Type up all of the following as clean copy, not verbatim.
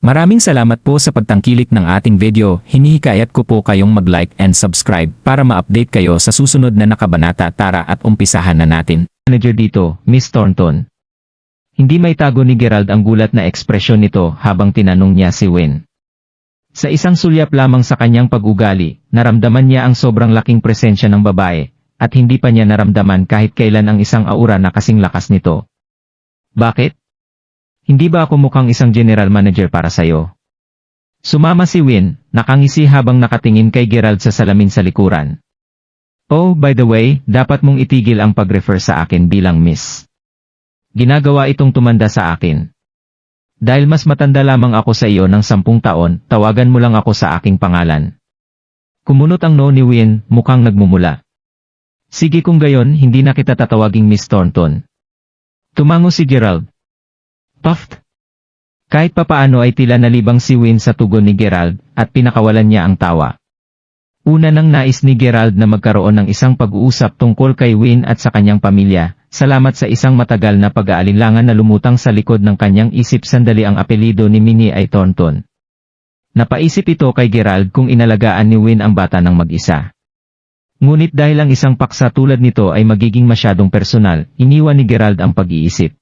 Maraming salamat po sa pagtangkilik ng ating video. Hinihikayat ko po kayong mag-like and subscribe para ma-update kayo sa susunod na nakabanata. Tara at umpisahan na natin. Manager dito, Miss Thornton. Hindi may tago ni Gerald ang gulat na ekspresyon nito habang tinanong niya si Win. Sa isang sulyap lamang sa kanyang pag-ugali, naramdaman niya ang sobrang laking presensya ng babae, at hindi pa niya naramdaman kahit kailan ang isang aura na kasing lakas nito. Bakit? Hindi ba ako mukhang isang general manager para sayo? Sumama si Win, nakangisi habang nakatingin kay Gerald sa salamin sa likuran. Oh, by the way, dapat mong itigil ang pag-refer sa akin bilang Miss. Ginagawa itong tumanda sa akin. Dahil mas matanda lamang ako sa iyo ng 10 taon, tawagan mo lang ako sa aking pangalan. Kumunot ang no ni Win, mukhang nagmumula. Sige kung gayon, hindi na kita tatawaging Miss Thornton. Tumango si Gerald. Puffed. Kahit papaano ay tila nalibang si Win sa tugon ni Gerald, at pinakawalan niya ang tawa. Una nang nais ni Gerald na magkaroon ng isang pag-uusap tungkol kay Win at sa kanyang pamilya, salamat sa isang matagal na pag-aalinlangan na lumutang sa likod ng kanyang isip sandali ang apelido ni Minnie ay Thornton. Napaisip ito kay Gerald kung inalagaan ni Win ang bata ng mag-isa. Ngunit dahil ang isang paksa tulad nito ay magiging masyadong personal, iniwan ni Gerald ang pag-iisip.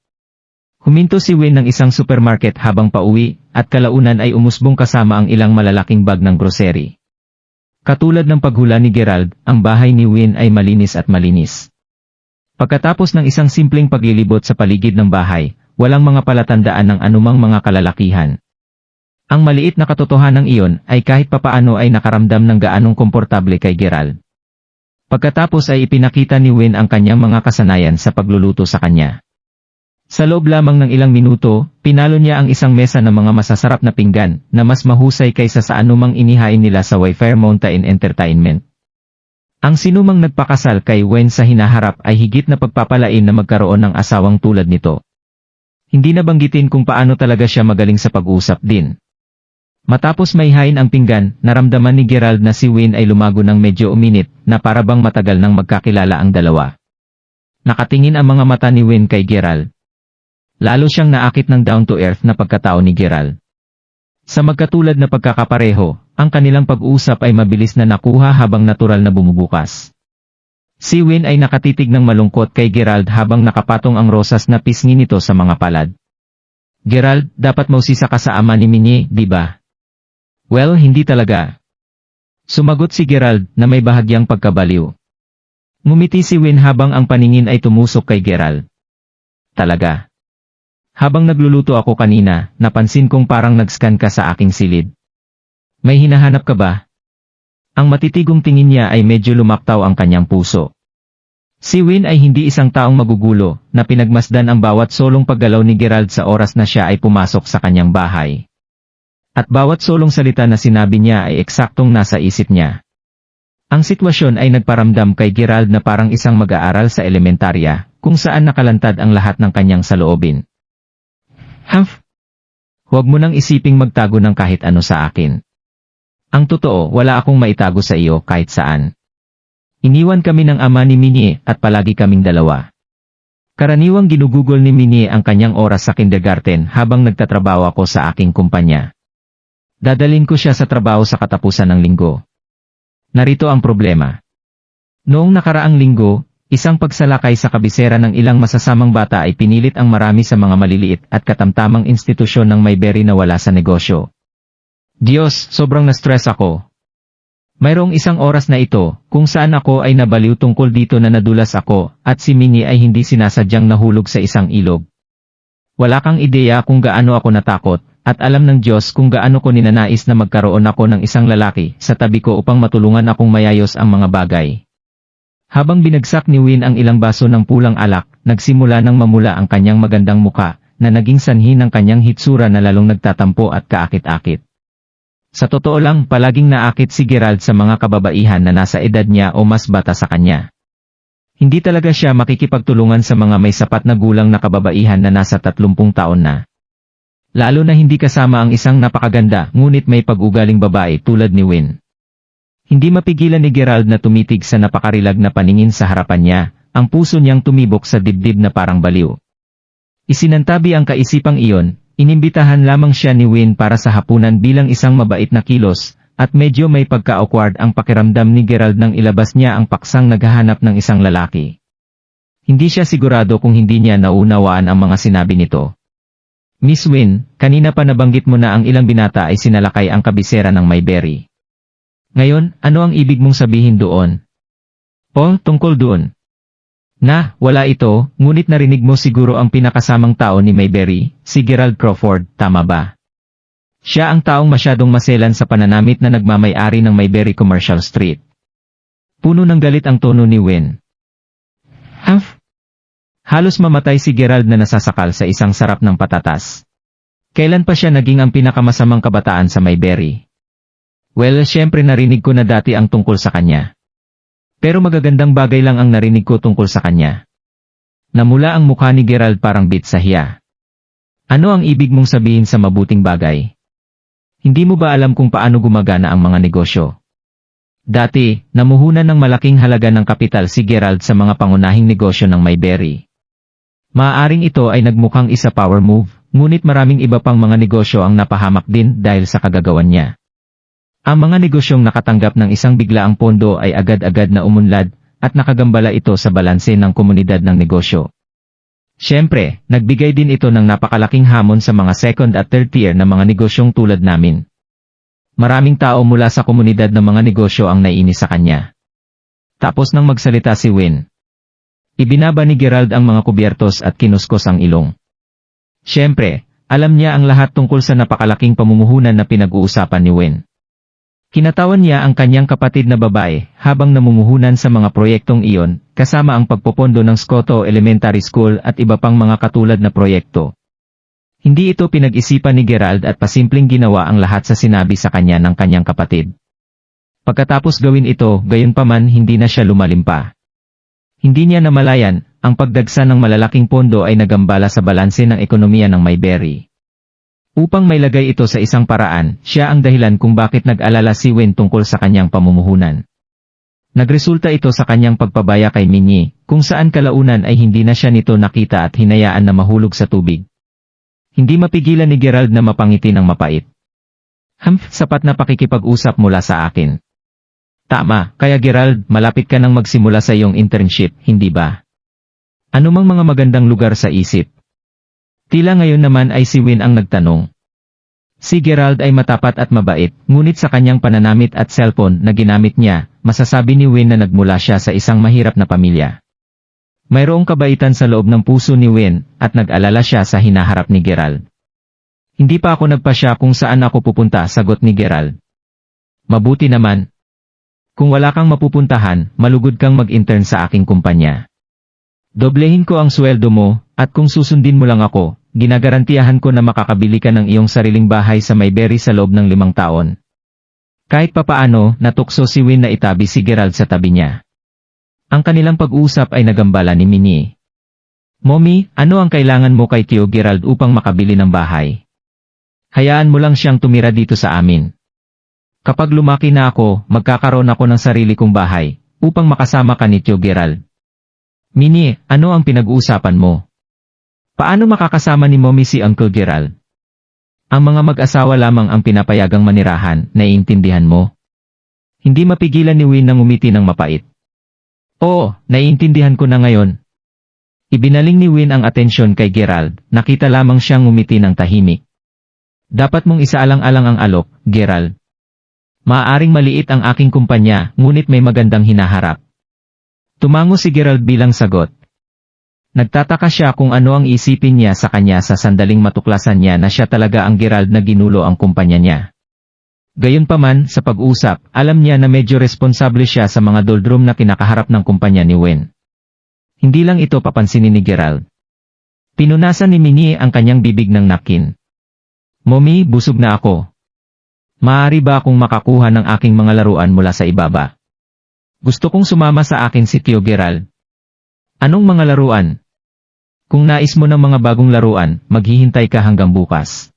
Huminto si Win ng isang supermarket habang pauwi, at kalaunan ay umusbong kasama ang ilang malalaking bag ng grocery. Katulad ng paghula ni Gerald, ang bahay ni Win ay malinis at malinis. Pagkatapos ng isang simpleng paglilibot sa paligid ng bahay, walang mga palatandaan ng anumang mga kalalakihan. Ang maliit na katotohanan iyon ay kahit papaano ay nakaramdam ng gaanong komportable kay Gerald. Pagkatapos ay ipinakita ni Win ang kanyang mga kasanayan sa pagluluto sa kanya. Sa loob lamang ng ilang minuto, pinalo niya ang isang mesa ng mga masasarap na pinggan na mas mahusay kaysa sa anumang inihain nila sa Wayfair Mountain Entertainment. Ang sinumang nagpakasal kay Win sa hinaharap ay higit na pagpapalain na magkaroon ng asawang tulad nito. Hindi na banggitin kung paano talaga siya magaling sa pag-usap din. Matapos maihain ang pinggan, naramdaman ni Gerald na si Win ay lumago ng medyo uminit na parabang matagal nang magkakilala ang dalawa. Nakatingin ang mga mata ni Win kay Gerald. Lalo siyang naakit ng down-to-earth na pagkatao ni Gerald. Sa magkatulad na pagkakapareho, ang kanilang pag-usap ay mabilis na nakuha habang natural na bumubukas. Si Win ay nakatitig ng malungkot kay Gerald habang nakapatong ang rosas na pisngi nito sa mga palad. Gerald, dapat mausisa ka sa ama ni Minnie, di ba? Well, hindi talaga. Sumagot si Gerald na may bahagyang pagkabaliw. Ngumiti si Win habang ang paningin ay tumusok kay Gerald. Talaga. Habang nagluluto ako kanina, napansin kong parang nag-scan ka sa aking silid. May hinahanap ka ba? Ang matitigong tingin niya ay medyo lumaktaw ang kanyang puso. Si Win ay hindi isang taong magugulo, na pinagmasdan ang bawat solong paggalaw ni Gerald sa oras na siya ay pumasok sa kanyang bahay. At bawat solong salita na sinabi niya ay eksaktong nasa isip niya. Ang sitwasyon ay nagparamdam kay Gerald na parang isang mag-aaral sa elementarya, kung saan nakalantad ang lahat ng kanyang saloobin. Humph! Huwag mo nang isiping magtago ng kahit ano sa akin. Ang totoo, wala akong maitago sa iyo kahit saan. Iniwan kami ng ama ni Minnie at palagi kaming dalawa. Karaniwang ginugugol ni Minnie ang kanyang oras sa kindergarten habang nagtatrabaho ako sa aking kumpanya. Dadalhin ko siya sa trabaho sa katapusan ng linggo. Narito ang problema. Noong nakaraang linggo, isang pagsalakay sa kabisera ng ilang masasamang bata ay pinilit ang marami sa mga maliliit at katamtamang institusyon ng Mayberry na wala sa negosyo. Diyos, sobrang na-stress ako. Mayroong isang oras na ito, kung saan ako ay nabaliw tungkol dito na nadulas ako, at si Minnie ay hindi sinasadyang nahulog sa isang ilog. Wala kang ideya kung gaano ako natakot, at alam ng Diyos kung gaano ko ninanais na magkaroon ako ng isang lalaki sa tabi ko upang matulungan akong mayayos ang mga bagay. Habang binagsak ni Win ang ilang baso ng pulang alak, nagsimula nang mamula ang kanyang magandang muka, na naging sanhi ng kanyang hitsura na lalong nagtatampo at kaakit-akit. Sa totoo lang, palaging naakit si Gerald sa mga kababaihan na nasa edad niya o mas bata sa kanya. Hindi talaga siya makikipagtulungan sa mga may sapat na gulang na kababaihan na nasa 30 taon na. Lalo na hindi kasama ang isang napakaganda ngunit may pag-ugaling babae tulad ni Win. Hindi mapigilan ni Gerald na tumitig sa napakarilag na paningin sa harapan niya, ang puso niyang tumibok sa dibdib na parang baliw. Isinantabi ang kaisipang iyon, Inimbitahan lamang siya ni Win para sa hapunan bilang isang mabait na kilos, at medyo may pagka-awkward ang pakiramdam ni Gerald nang ilabas niya ang paksang naghahanap ng isang lalaki. Hindi siya sigurado kung hindi niya naunawaan ang mga sinabi nito. Miss Win, kanina pa nabanggit mo na ang ilang binata ay sinalakay ang kabisera ng Mayberry. Ngayon, ano ang ibig mong sabihin doon? O, tungkol doon. Wala ito, ngunit narinig mo siguro ang pinakasamang tao ni Mayberry, si Gerald Crawford, tama ba? Siya ang taong masyadong maselan sa pananamit na nagmamay-ari ng Mayberry Commercial Street. Puno ng galit ang tono ni Win. Halos mamatay si Gerald na nasasakal sa isang sarap ng patatas. Kailan pa siya naging ang pinakamasamang kabataan sa Mayberry? Well, syempre narinig ko na dati ang tungkol sa kanya. Pero magagandang bagay lang ang narinig ko tungkol sa kanya. Namula ang mukha ni Gerald parang bit sa hiya. Ano ang ibig mong sabihin sa mabuting bagay? Hindi mo ba alam kung paano gumagana ang mga negosyo? Dati, namuhunan ng malaking halaga ng kapital si Gerald sa mga pangunahing negosyo ng Mayberry. Maaaring ito ay nagmukhang isa power move, ngunit maraming iba pang mga negosyo ang napahamak din dahil sa kagagawan niya. Ang mga negosyong nakatanggap ng isang biglaang pondo ay agad-agad na umunlad, at nakagambala ito sa balanse ng komunidad ng negosyo. Siyempre, nagbigay din ito ng napakalaking hamon sa mga second at third tier na mga negosyong tulad namin. Maraming tao mula sa komunidad ng mga negosyo ang naiinis sa kanya. Tapos nang magsalita si Win, ibinaba ni Gerald ang mga kubyertos at kinuskos ang ilong. Siyempre, alam niya ang lahat tungkol sa napakalaking pamumuhunan na pinag-uusapan ni Win. Kinatawan niya ang kanyang kapatid na babae habang namumuhunan sa mga proyektong iyon, kasama ang pagpopondo ng Scotto Elementary School at iba pang mga katulad na proyekto. Hindi ito pinag-isipan ni Gerald at pasimpleng ginawa ang lahat sa sinabi sa kanya ng kanyang kapatid. Pagkatapos gawin ito, gayunpaman hindi na siya lumalim pa. Hindi niya namalayan, ang pagdagsa ng malalaking pondo ay nagambala sa balanse ng ekonomiya ng Mayberry. Upang mailagay ito sa isang paraan, siya ang dahilan kung bakit nag-alala si Win tungkol sa kanyang pamumuhunan. Nagresulta ito sa kanyang pagpabaya kay Minnie, kung saan kalaunan ay hindi na siya nito nakita at hinayaan na mahulog sa tubig. Hindi mapigilan ni Gerald na mapangiti ng mapait. Sapat na pakikipag-usap mula sa akin. Tama, kaya Gerald, malapit ka nang magsimula sa iyong internship, hindi ba? Anumang mga magandang lugar sa isip? Tila ngayon naman ay si Win ang nagtanong. Si Gerald ay matapat at mabait, ngunit sa kanyang pananamit at cellphone na ginamit niya, masasabi ni Win na nagmula siya sa isang mahirap na pamilya. Mayroong kabaitan sa loob ng puso ni Win, at nag-alala siya sa hinaharap ni Gerald. Hindi pa ako nagpasya kung saan ako pupunta, sagot ni Gerald. Mabuti naman. Kung wala kang mapupuntahan, malugod kang mag-intern sa aking kumpanya. Doblehin ko ang sweldo mo, at kung susundin mo lang ako, ginagarantiyahan ko na makakabili ka ng iyong sariling bahay sa Mayberry sa loob ng 5 taon. Kahit papaano, natukso si Win na itabi si Gerald sa tabi niya. Ang kanilang pag-uusap ay nagambala ni Minnie. Mommy, ano ang kailangan mo kay Tio Gerald upang makabili ng bahay? Hayaan mo lang siyang tumira dito sa amin. Kapag lumaki na ako, magkakaroon ako ng sarili kong bahay, upang makasama ka ni Tio Gerald. Minnie, ano ang pinag-uusapan mo? Paano makakasama ni Mommy si Uncle Gerald? Ang mga mag-asawa lamang ang pinapayagang manirahan, naiintindihan mo? Hindi mapigilan ni Win na ngumiti ng mapait. Oo, naiintindihan ko na ngayon. Ibinaling ni Win ang atensyon kay Gerald, nakita lamang siyang ngumiti ng tahimik. Dapat mong isaalang-alang ang alok, Gerald. Maaaring maliit ang aking kumpanya, ngunit may magandang hinaharap. Tumango si Gerald bilang sagot. Nagtataka siya kung ano ang isipin niya sa kanya sa sandaling matuklasan niya na siya talaga ang Gerald na ginulo ang kumpanya niya. Gayunpaman, sa pag-usap, alam niya na medyo responsable siya sa mga doldrum na kinakaharap ng kumpanya ni Win. Hindi lang ito papansinin ni Gerald. Pinunasan ni Minnie ang kanyang bibig ng napkin. Mommy, busog na ako. Maaari ba akong makakuha ng aking mga laruan mula sa ibaba? Gusto kong sumama sa akin si Tio Gerald. Anong mga laruan? Kung nais mo ng mga bagong laruan, maghihintay ka hanggang bukas.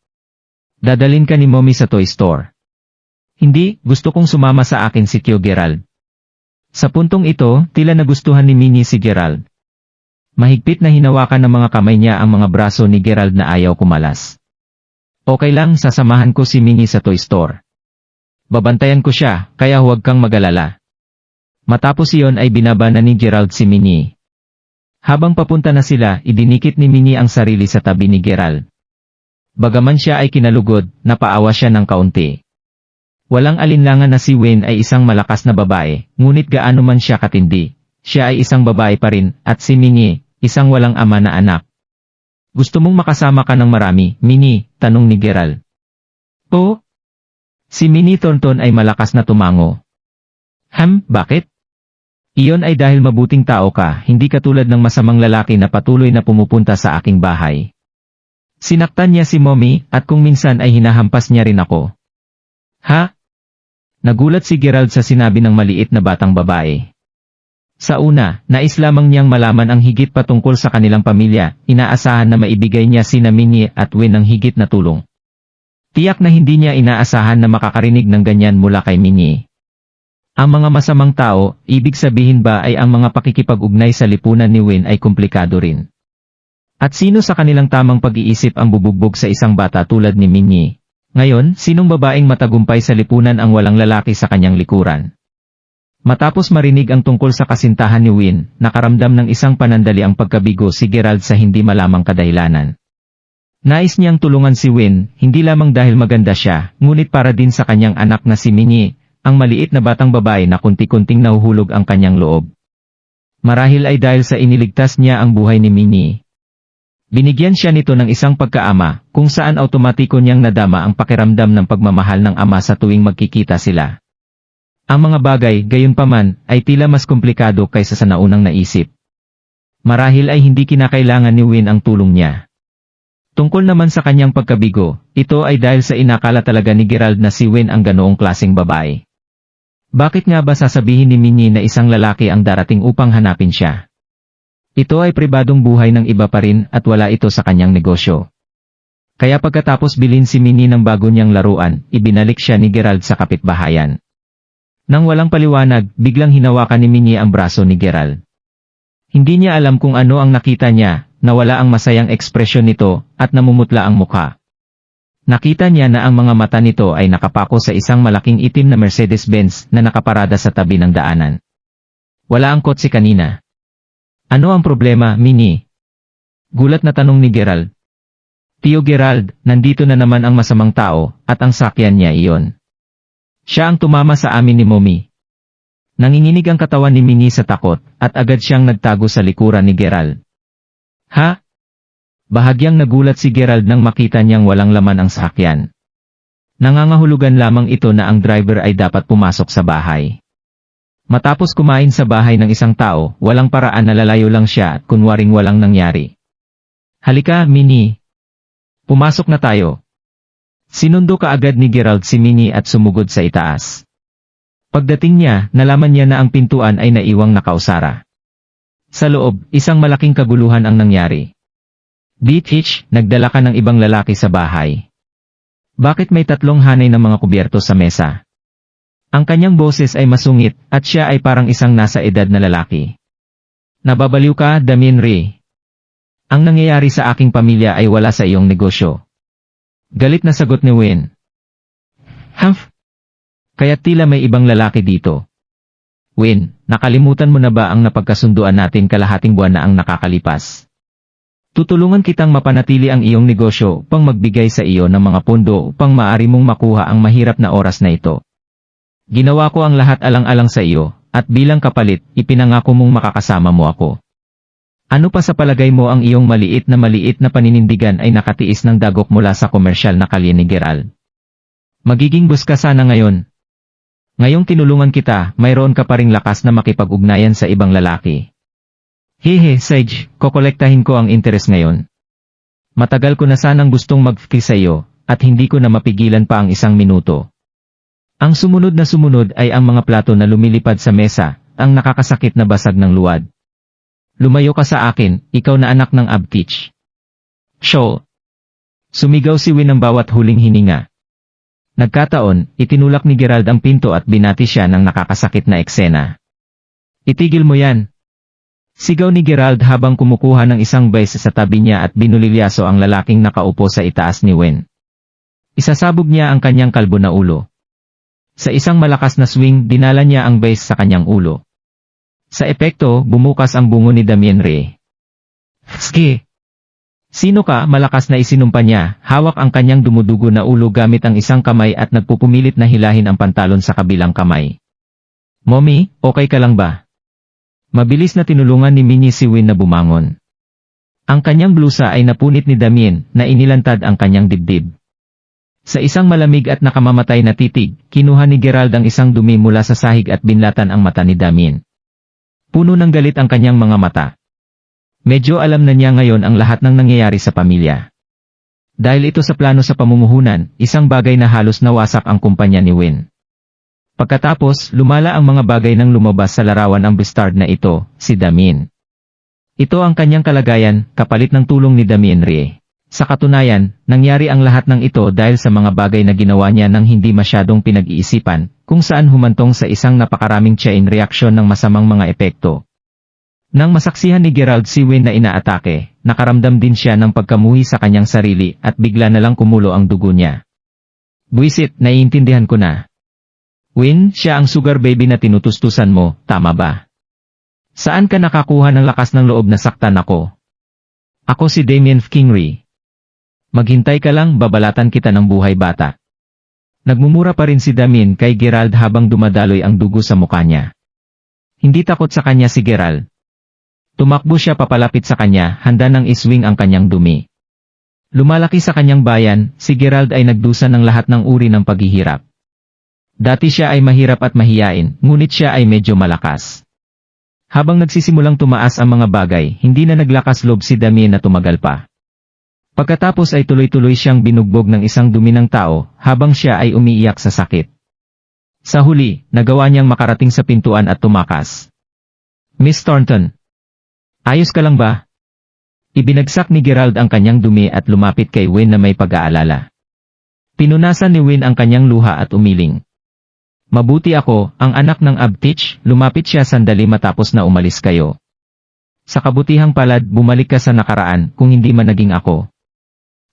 Dadalin ka ni Mommy sa toy store. Hindi, gusto kong sumama sa akin si Tio Gerald. Sa puntong ito, tila nagustuhan ni Minnie si Gerald. Mahigpit na hinawakan ng mga kamay niya ang mga braso ni Gerald na ayaw kumalas. Okay lang, sasamahan ko si Minnie sa toy store. Babantayan ko siya, kaya huwag kang mag-alala. Matapos iyon ay binaba na ni Gerald si Minnie. Habang papunta na sila, idinikit ni Minnie ang sarili sa tabi ni Gerald. Bagaman siya ay kinalugod, napaawa siya ng kaunti. Walang alinlangan na si Wayne ay isang malakas na babae, ngunit gaano man siya katindi, siya ay isang babae pa rin, at si Minnie, isang walang ama na anak. Gusto mong makasama ka ng marami, Minnie? Tanong ni Gerald. Oo. Si Minnie Thornton ay malakas na tumango. Bakit? Iyon ay dahil mabuting tao ka, hindi katulad ng masamang lalaki na patuloy na pumupunta sa aking bahay. Sinaktan niya si Mommy, at kung minsan ay hinahampas niya rin ako. Ha? Nagulat si Gerald sa sinabi ng maliit na batang babae. Sa una, nais lamang niyang malaman ang higit patungkol sa kanilang pamilya, inaasahan na maibigay niya sina Minnie at Wayne ng higit na tulong. Tiyak na hindi niya inaasahan na makakarinig ng ganyan mula kay Minnie. Ang mga masamang tao, ibig sabihin ba ay ang mga pakikipag-ugnay sa lipunan ni Wayne ay komplikado rin. At sino sa kanilang tamang pag-iisip ang bubugbog sa isang bata tulad ni Minnie? Ngayon, sinong babaeng matagumpay sa lipunan ang walang lalaki sa kanyang likuran? Matapos marinig ang tungkol sa kasintahan ni Wayne, nakaramdam ng isang panandali ang pagkabigo si Gerald sa hindi malamang kadahilanan. Nais niyang tulungan si Wayne, hindi lamang dahil maganda siya, ngunit para din sa kanyang anak na si Minnie, ang maliit na batang babae na kunti-kunting nahuhulog ang kanyang loob. Marahil ay dahil sa iniligtas niya ang buhay ni Minnie. Binigyan siya nito ng isang pagkaama, kung saan automatiko niyang nadama ang pakiramdam ng pagmamahal ng ama sa tuwing magkikita sila. Ang mga bagay, gayunpaman, ay tila mas komplikado kaysa sa naunang naisip. Marahil ay hindi kinakailangan ni Wayne ang tulong niya. Tungkol naman sa kanyang pagkabigo, ito ay dahil sa inakala talaga ni Gerald na si Wayne ang ganoong klaseng babae. Bakit nga ba sasabihin ni Minnie na isang lalaki ang darating upang hanapin siya? Ito ay pribadong buhay ng iba pa rin at wala ito sa kanyang negosyo. Kaya pagkatapos bilhin si Minnie ng bago niyang laruan, ibinalik siya ni Gerald sa kapitbahayan. Nang walang paliwanag, biglang hinawakan ni Minnie ang braso ni Gerald. Hindi niya alam kung ano ang nakita niya, nawala ang masayang ekspresyon nito, at namumutla ang mukha. Nakita niya na ang mga mata nito ay nakapako sa isang malaking itim na Mercedes-Benz na nakaparada sa tabi ng daanan. Wala ang kotse kanina. Ano ang problema, Minnie? Gulat na tanong ni Gerald. Tio Gerald, nandito na naman ang masamang tao, at ang sakyan niya iyon. Siya ang tumama sa amin ni Mommy. Nanginginig ang katawan ni Minnie sa takot, at agad siyang nagtago sa likuran ni Gerald. Ha? Bahagyang nagulat si Gerald nang makita niyang walang laman ang sasakyan. Nangangahulugan lamang ito na ang driver ay dapat pumasok sa bahay. Matapos kumain sa bahay ng isang tao, walang paraan na lalayo lang siya at kunwaring walang nangyari. Halika, Minnie. Pumasok na tayo. Sinundo kaagad ni Gerald si Minnie at sumugod sa itaas. Pagdating niya, nalaman niya na ang pintuan ay naiwang nakausara. Sa loob, isang malaking kaguluhan ang nangyari. Hitch, nagdala ka ng ibang lalaki sa bahay. Bakit may 3 hanay ng mga kubyerto sa mesa? Ang kanyang boses ay masungit, at siya ay parang isang nasa edad na lalaki. Nababaliw ka, Damien Ray. Ang nangyayari sa aking pamilya ay wala sa iyong negosyo. Galit na sagot ni Wayne. Kaya tila may ibang lalaki dito. Wayne, nakalimutan mo na ba ang napagkasunduan natin kalahating buwan na ang nakakalipas? Tutulungan kitang mapanatili ang iyong negosyo upang magbigay sa iyo ng mga pondo upang maaari mong makuha ang mahirap na oras na ito. Ginawa ko ang lahat alang-alang sa iyo, at bilang kapalit, ipinangako mong makakasama mo ako. Ano pa sa palagay mo ang iyong maliit na paninindigan ay nakatiis ng dagok mula sa komersyal na kalye ni Gerald? Magiging bus ka sana ngayon. Ngayong tinulungan kita, mayroon ka pa ring lakas na makipag-ugnayan sa ibang lalaki. Hehe, Sage, kokolektahin ko ang interes ngayon. Matagal ko na sanang gustong mag-free sa iyo, at hindi ko na mapigilan pa ang 1 minuto. Ang sumunod ay ang mga plato na lumilipad sa mesa, ang nakakasakit na basag ng luwad. Lumayo ka sa akin, ikaw na anak ng Abtich. Show! Sumigaw si Wayne ng bawat huling hininga. Nagkataon, itinulak ni Gerald ang pinto at binati siya ng nakakasakit na eksena. Itigil mo yan! Sigaw ni Gerald habang kumukuha ng isang base sa tabi niya at binulilyaso ang lalaking nakaupo sa itaas ni Wayne. Isasabog niya ang kanyang kalbo na ulo. Sa isang malakas na swing, dinala niya ang base sa kanyang ulo. Sa epekto, bumukas ang bungo ni Damien Rey. Ski! Sino ka? Malakas na isinumpa niya, hawak ang kanyang dumudugo na ulo gamit ang isang kamay at nagpupumilit na hilahin ang pantalon sa kabilang kamay. Mommy, okay ka lang ba? Mabilis na tinulungan ni Minnie si Win na bumangon. Ang kanyang blusa ay napunit ni Damien na inilantad ang kanyang dibdib. Sa isang malamig at nakamamatay na titig, kinuha ni Gerald ang isang dumi mula sa sahig at binlatan ang mata ni Damien. Puno ng galit ang kanyang mga mata. Medyo alam na niya ngayon ang lahat ng nangyayari sa pamilya. Dahil ito sa plano sa pamumuhunan, isang bagay na halos nawasak ang kumpanya ni Win. Pagkatapos, lumala ang mga bagay nang lumabas sa larawan ang bastard na ito, si Damien. Ito ang kanyang kalagayan, kapalit ng tulong ni Damien Rey. Sa katunayan, nangyari ang lahat ng ito dahil sa mga bagay na ginawa niya nang hindi masyadong pinag-iisipan, kung saan humantong sa isang napakaraming chain reaction ng masamang mga epekto. Nang masaksihan ni Gerald si Win na inaatake, nakaramdam din siya ng pagkamuhi sa kanyang sarili at bigla na lang kumulo ang dugo niya. Buisit, naiintindihan ko na. Win, siya ang sugar baby na tinutustusan mo, tama ba? Saan ka nakakuha ng lakas ng loob na saktan ako? Ako si Damien Kingery. Maghintay ka lang, babalatan kita ng buhay bata. Nagmumura pa rin si Damien kay Gerald habang dumadaloy ang dugo sa mukha niya. Hindi takot sa kanya si Gerald. Tumakbo siya papalapit sa kanya, handa nang iswing ang kanyang dumi. Lumalaki sa kanyang bayan, si Gerald ay nagdusa ng lahat ng uri ng paghihirap. Dati siya ay mahirap at mahiyain, ngunit siya ay medyo malakas. Habang nagsisimulang tumaas ang mga bagay, hindi na naglakas loob si Damien na tumagal pa. Pagkatapos ay tuloy-tuloy siyang binugbog ng isang dumi ng tao, habang siya ay umiiyak sa sakit. Sa huli, nagawa niyang makarating sa pintuan at tumakas. Miss Thornton. Ayos ka lang ba? Ibinagsak ni Gerald ang kanyang dumi at lumapit kay Win na may pag-aalala. Pinunasan ni Win ang kanyang luha at umiling. Mabuti ako, ang anak ng Abtich, lumapit siya sandali matapos na umalis kayo. Sa kabutihang palad, bumalik ka sa nakaraan, kung hindi man naging ako.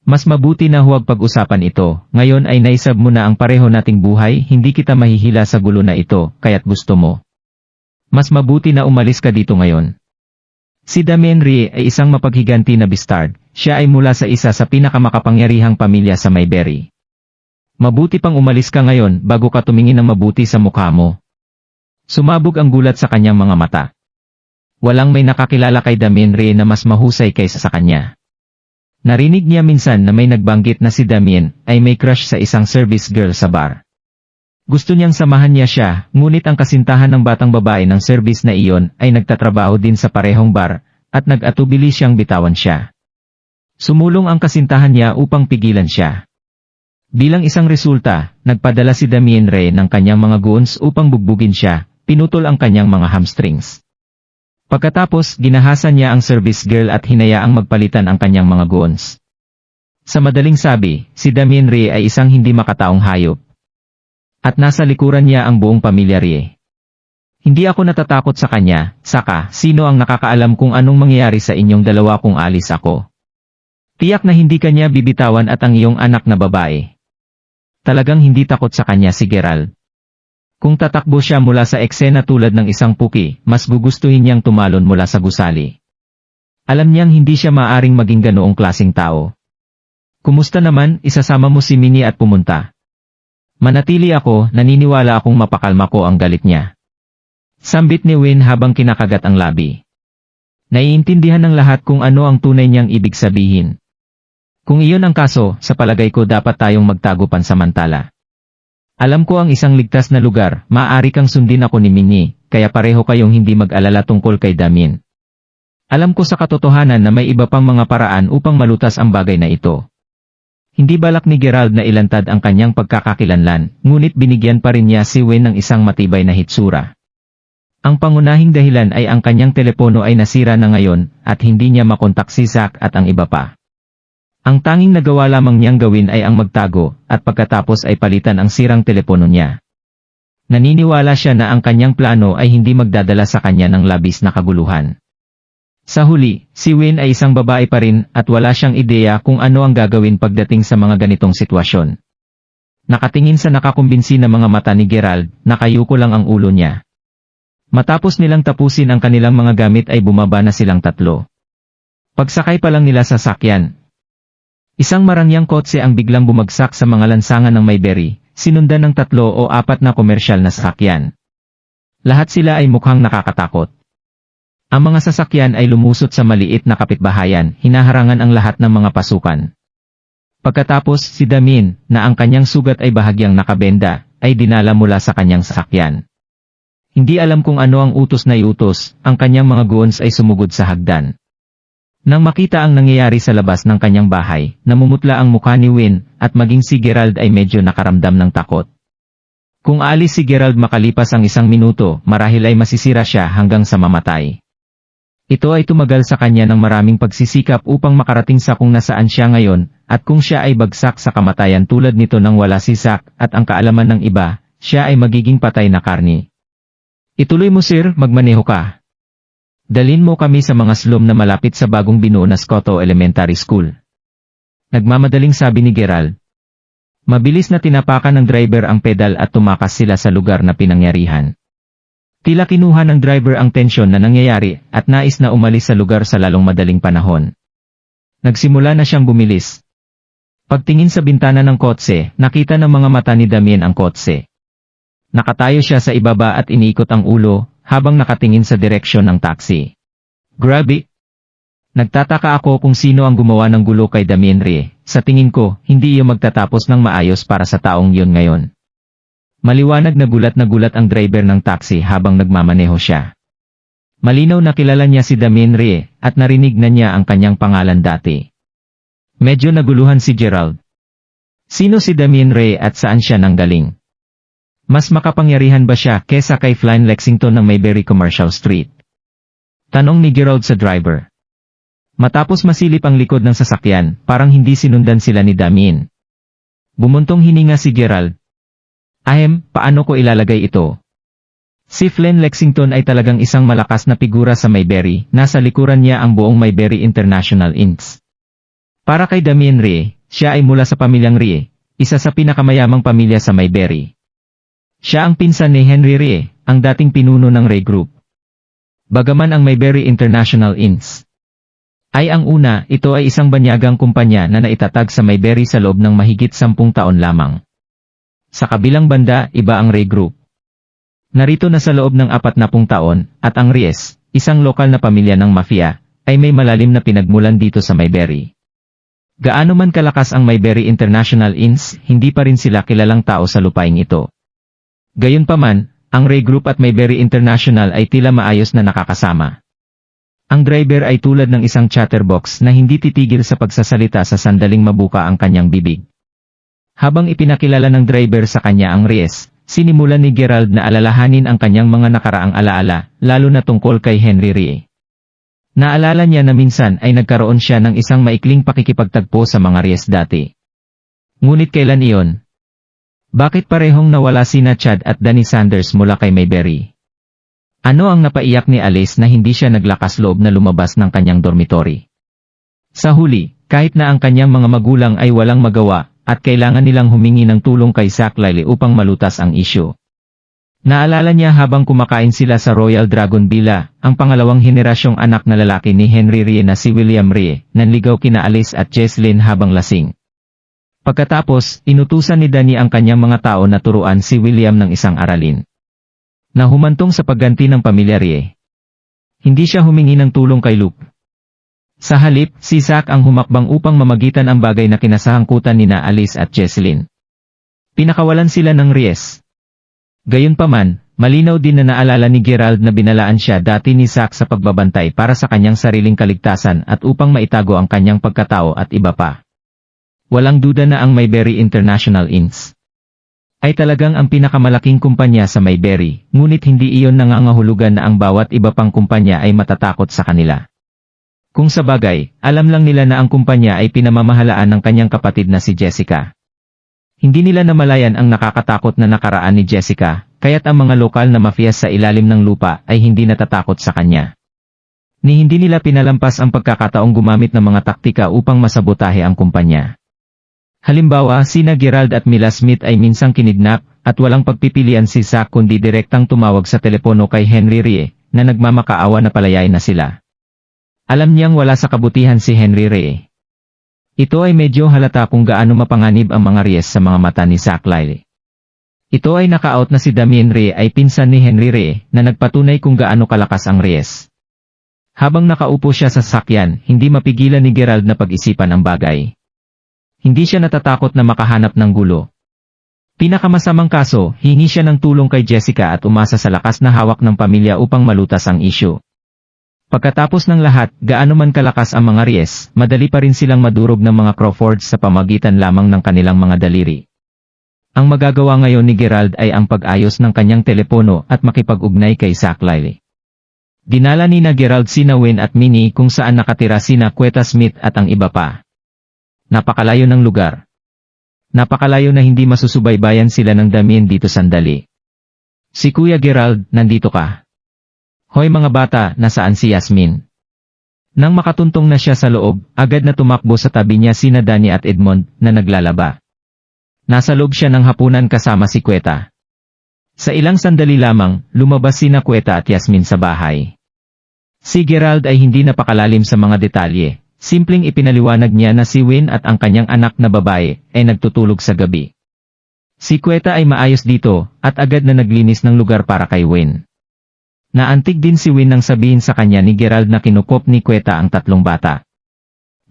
Mas mabuti na huwag pag-usapan ito, ngayon ay naisab mo na ang pareho nating buhay, hindi kita mahihila sa gulo na ito, kaya't gusto mo. Mas mabuti na umalis ka dito ngayon. Si Damien Rey ay isang mapaghiganti na bastard, siya ay mula sa isa sa pinakamakapangyarihang pamilya sa Mayberry. Mabuti pang umalis ka ngayon bago ka tumingin ng mabuti sa mukha mo. Sumabog ang gulat sa kanyang mga mata. Walang may nakakilala kay Damien Rey na mas mahusay kaysa sa kanya. Narinig niya minsan na may nagbanggit na si Damien ay may crush sa isang service girl sa bar. Gusto niyang samahan niya siya, ngunit ang kasintahan ng batang babae ng service na iyon ay nagtatrabaho din sa parehong bar, at nag-atubili siyang bitawan siya. Sumulong ang kasintahan niya upang pigilan siya. Bilang isang resulta, nagpadala si Damien Rey ng kanyang mga goons upang bugbugin siya, pinutol ang kanyang mga hamstrings. Pagkatapos, ginahasan niya ang service girl at hinayaang magpalitan ang kanyang mga goons. Sa madaling sabi, si Damien Rey ay isang hindi makataong hayop. At nasa likuran niya ang buong pamilya Rey. Hindi ako natatakot sa kanya, saka, sino ang nakakaalam kung anong mangyayari sa inyong dalawa kung alis ako? Tiyak na hindi kanya bibitawan at ang iyong anak na babae. Talagang hindi takot sa kanya si Gerald. Kung tatakbo siya mula sa eksena tulad ng isang puki, mas gugustuhin niyang tumalon mula sa gusali. Alam niyang hindi siya maaring maging ganoong klaseng tao. Kumusta naman, isasama mo si Minnie at pumunta? Manatili ako, naniniwala akong mapakalma ko ang galit niya. Sambit ni Win habang kinakagat ang labi. Naiintindihan ng lahat kung ano ang tunay niyang ibig sabihin. Kung iyon ang kaso, sa palagay ko dapat tayong magtago pansamantala. Alam ko ang isang ligtas na lugar, maaari kang sundin ako ni Minnie, kaya pareho kayong hindi mag-alala tungkol kay Damien. Alam ko sa katotohanan na may iba pang mga paraan upang malutas ang bagay na ito. Hindi balak ni Gerald na ilantad ang kanyang pagkakakilanlan, ngunit binigyan pa rin niya si Win ng isang matibay na hitsura. Ang pangunahing dahilan ay ang kanyang telepono ay nasira na ngayon, at hindi niya makontak si Zack at ang iba pa. Ang tanging nagawa lamang niyang gawin ay ang magtago, at pagkatapos ay palitan ang sirang telepono niya. Naniniwala siya na ang kanyang plano ay hindi magdadala sa kanya ng labis na kaguluhan. Sa huli, si Win ay isang babae pa rin at wala siyang ideya kung ano ang gagawin pagdating sa mga ganitong sitwasyon. Nakatingin sa nakakumbinsi na mga mata ni Gerald, nakayuko lang ang ulo niya. Matapos nilang tapusin ang kanilang mga gamit ay bumaba na silang tatlo. Pagsakay pa lang nila sa sakyan, isang marangyang kotse ang biglang bumagsak sa mga lansangan ng Mayberry, sinundan ng 3 o 4 na komersyal na sasakyan. Lahat sila ay mukhang nakakatakot. Ang mga sasakyan ay lumusot sa maliit na kapitbahayan, hinaharangan ang lahat ng mga pasukan. Pagkatapos si Damien, na ang kanyang sugat ay bahagyang nakabenda, ay dinala mula sa kanyang sasakyan. Hindi alam kung ano ang utos na iutos, ang kanyang mga goons ay sumugod sa hagdan. Nang makita ang nangyayari sa labas ng kanyang bahay, namumutla ang mukha ni Win, at maging si Gerald ay medyo nakaramdam ng takot. Kung aalis si Gerald makalipas ang 1 minuto, marahil ay masisira siya hanggang sa mamatay. Ito ay tumagal sa kanya ng maraming pagsisikap upang makarating sa kung nasaan siya ngayon, at kung siya ay bagsak sa kamatayan tulad nito nang wala si Zack at ang kaalaman ng iba, siya ay magiging patay na karni. Ituloy mo sir, magmaneho ka. Dalhin mo kami sa mga slum na malapit sa bagong binuo na Scotto Elementary School. Nagmamadaling sabi ni Gerald. Mabilis na tinapakan ng driver ang pedal at tumakas sila sa lugar na pinangyarihan. Tila kinuha ng driver ang tensyon na nangyayari at nais na umalis sa lugar sa lalong madaling panahon. Nagsimula na siyang bumilis. Pagtingin sa bintana ng kotse, nakita ng mga mata ni Damien ang kotse. Nakatayo siya sa ibaba at iniikot ang ulo, habang nakatingin sa direksyon ng taxi. Grabe! Nagtataka ako kung sino ang gumawa ng gulo kay Damien Rie. Sa tingin ko, hindi iyon magtatapos ng maayos para sa taong yun ngayon. Maliwanag na gulat ang driver ng taxi habang nagmamaneho siya. Malinaw na kilala niya si Damien Rie, at narinig na niya ang kanyang pangalan dati. Medyo naguluhan si Gerald. Sino si Damien Rie at saan siya nanggaling? Mas makapangyarihan ba siya kesa kay Flynn Lexington ng Mayberry Commercial Street? Tanong ni Gerald sa driver. Matapos masilip ang likod ng sasakyan, parang hindi sinundan sila ni Damien. Bumuntong hininga si Gerald. Paano ko ilalagay ito? Si Flynn Lexington ay talagang isang malakas na figura sa Mayberry, nasa likuran niya ang buong Mayberry International Inc. Para kay Damien Rie, siya ay mula sa pamilyang Rie, isa sa pinakamayamang pamilya sa Mayberry. Siya ang pinsan ni Henry Rie, ang dating pinuno ng Rie Group. Bagaman ang Mayberry International Inc. ay ang una, ito ay isang banyagang kumpanya na naitatag sa Mayberry sa loob ng mahigit 10 taon lamang. Sa kabilang banda, iba ang Rie Group. Narito na sa loob ng 40 taon, at ang Ries, isang lokal na pamilya ng mafia, ay may malalim na pinagmulan dito sa Mayberry. Gaano man kalakas ang Mayberry International Inc., hindi pa rin sila kilalang tao sa lupaing ito. Gayunpaman, ang Rie Group at Mayberry International ay tila maayos na nakakasama. Ang driver ay tulad ng isang chatterbox na hindi titigil sa pagsasalita sa sandaling mabuka ang kanyang bibig. Habang ipinakilala ng driver sa kanya ang Ries, sinimulan ni Gerald na alalahanin ang kanyang mga nakaraang alaala, lalo na tungkol kay Henry Rie. Naalala niya na minsan ay nagkaroon siya ng isang maikling pakikipagtagpo sa mga Ries dati. Ngunit kailan iyon? Bakit parehong nawala sina Chad at Danny Sanders mula kay Mayberry? Ano ang napaiyak ni Alice na hindi siya naglakas loob na lumabas ng kanyang dormitory? Sa huli, kahit na ang kanyang mga magulang ay walang magawa, at kailangan nilang humingi ng tulong kay Zack Liley upang malutas ang isyu. Naalala niya habang kumakain sila sa Royal Dragon Villa, ang pangalawang henerasyong anak na lalaki ni Henry Rie na si William Rie, nanligaw kina Alice at Jesslyn habang lasing. Pagkatapos, inutusan ni Danny ang kanyang mga tao na turuan si William ng isang aralin na humantong sa pagganti ng pamilya Rie. Hindi siya humingi ng tulong kay Luke. Sa halip, si Zack ang humakbang upang mamagitan ang bagay na kinasahangkutan nina Alice at Jesslyn. Pinakawalan sila ng Ries. Gayunpaman, malinaw din na naalala ni Gerald na binalaan siya dati ni Zack sa pagbabantay para sa kanyang sariling kaligtasan at upang maitago ang kanyang pagkatao at iba pa. Walang duda na ang Mayberry International Inc. ay talagang ang pinakamalaking kumpanya sa Mayberry, ngunit hindi iyon nangangahulugan na ang bawat iba pang kumpanya ay matatakot sa kanila. Kung sa bagay, alam lang nila na ang kumpanya ay pinamamahalaan ng kanyang kapatid na si Jessica. Hindi nila namalayan ang nakakatakot na nakaraan ni Jessica, kaya't ang mga lokal na mafia sa ilalim ng lupa ay hindi natatakot sa kanya. Hindi nila pinalampas ang pagkakataong gumamit ng mga taktika upang masabotahe ang kumpanya. Halimbawa, sina Gerald at Mila Smith ay minsang kinidnap, at walang pagpipilian si Zack kundi direktang tumawag sa telepono kay Henry Reyes, na nagmamakaawa na palayain na sila. Alam niyang wala sa kabutihan si Henry Reyes. Ito ay medyo halata kung gaano mapanganib ang mga Reyes sa mga mata ni Zack Lyle. Ito ay naka-out na si Damien Reyes ay pinsan ni Henry Reyes, na nagpatunay kung gaano kalakas ang Reyes. Habang nakaupo siya sa sasakyan, hindi mapigilan ni Gerald na pag-isipan ang bagay. Hindi siya natatakot na makahanap ng gulo. Pinakamasamang kaso, hingi siya ng tulong kay Jessica at umasa sa lakas na hawak ng pamilya upang malutas ang isyu. Pagkatapos ng lahat, gaano man kalakas ang mga Reyes, madali pa rin silang madurog ng mga Crawfords sa pamagitan lamang ng kanilang mga daliri. Ang magagawa ngayon ni Gerald ay ang pag-ayos ng kanyang telepono at makipag-ugnay kay Zack Lyle. Dinala ni na Gerald sina Wayne at Minnie kung saan nakatira sina Quetta Smith at ang iba pa. Napakalayo ng lugar. Napakalayo na hindi masusubaybayan sila ng Damien dito sandali. Si Kuya Gerald, nandito ka. Hoy mga bata, nasaan si Yasmin? Nang makatuntong na siya sa loob, agad na tumakbo sa tabi niya sina Danny at Edmond, na naglalaba. Nasa loob siya ng hapunan kasama si Quetta. Sa ilang sandali lamang, lumabas sina Quetta at Yasmin sa bahay. Si Gerald ay hindi napakalalim sa mga detalye. Simpleng ipinaliwanag niya na si Wayne at ang kanyang anak na babae ay nagtutulog sa gabi. Si Quetta ay maayos dito at agad na naglinis ng lugar para kay Wayne. Naantig din si Wayne nang sabihin sa kanya ni Gerald na kinukop ni Quetta ang tatlong bata.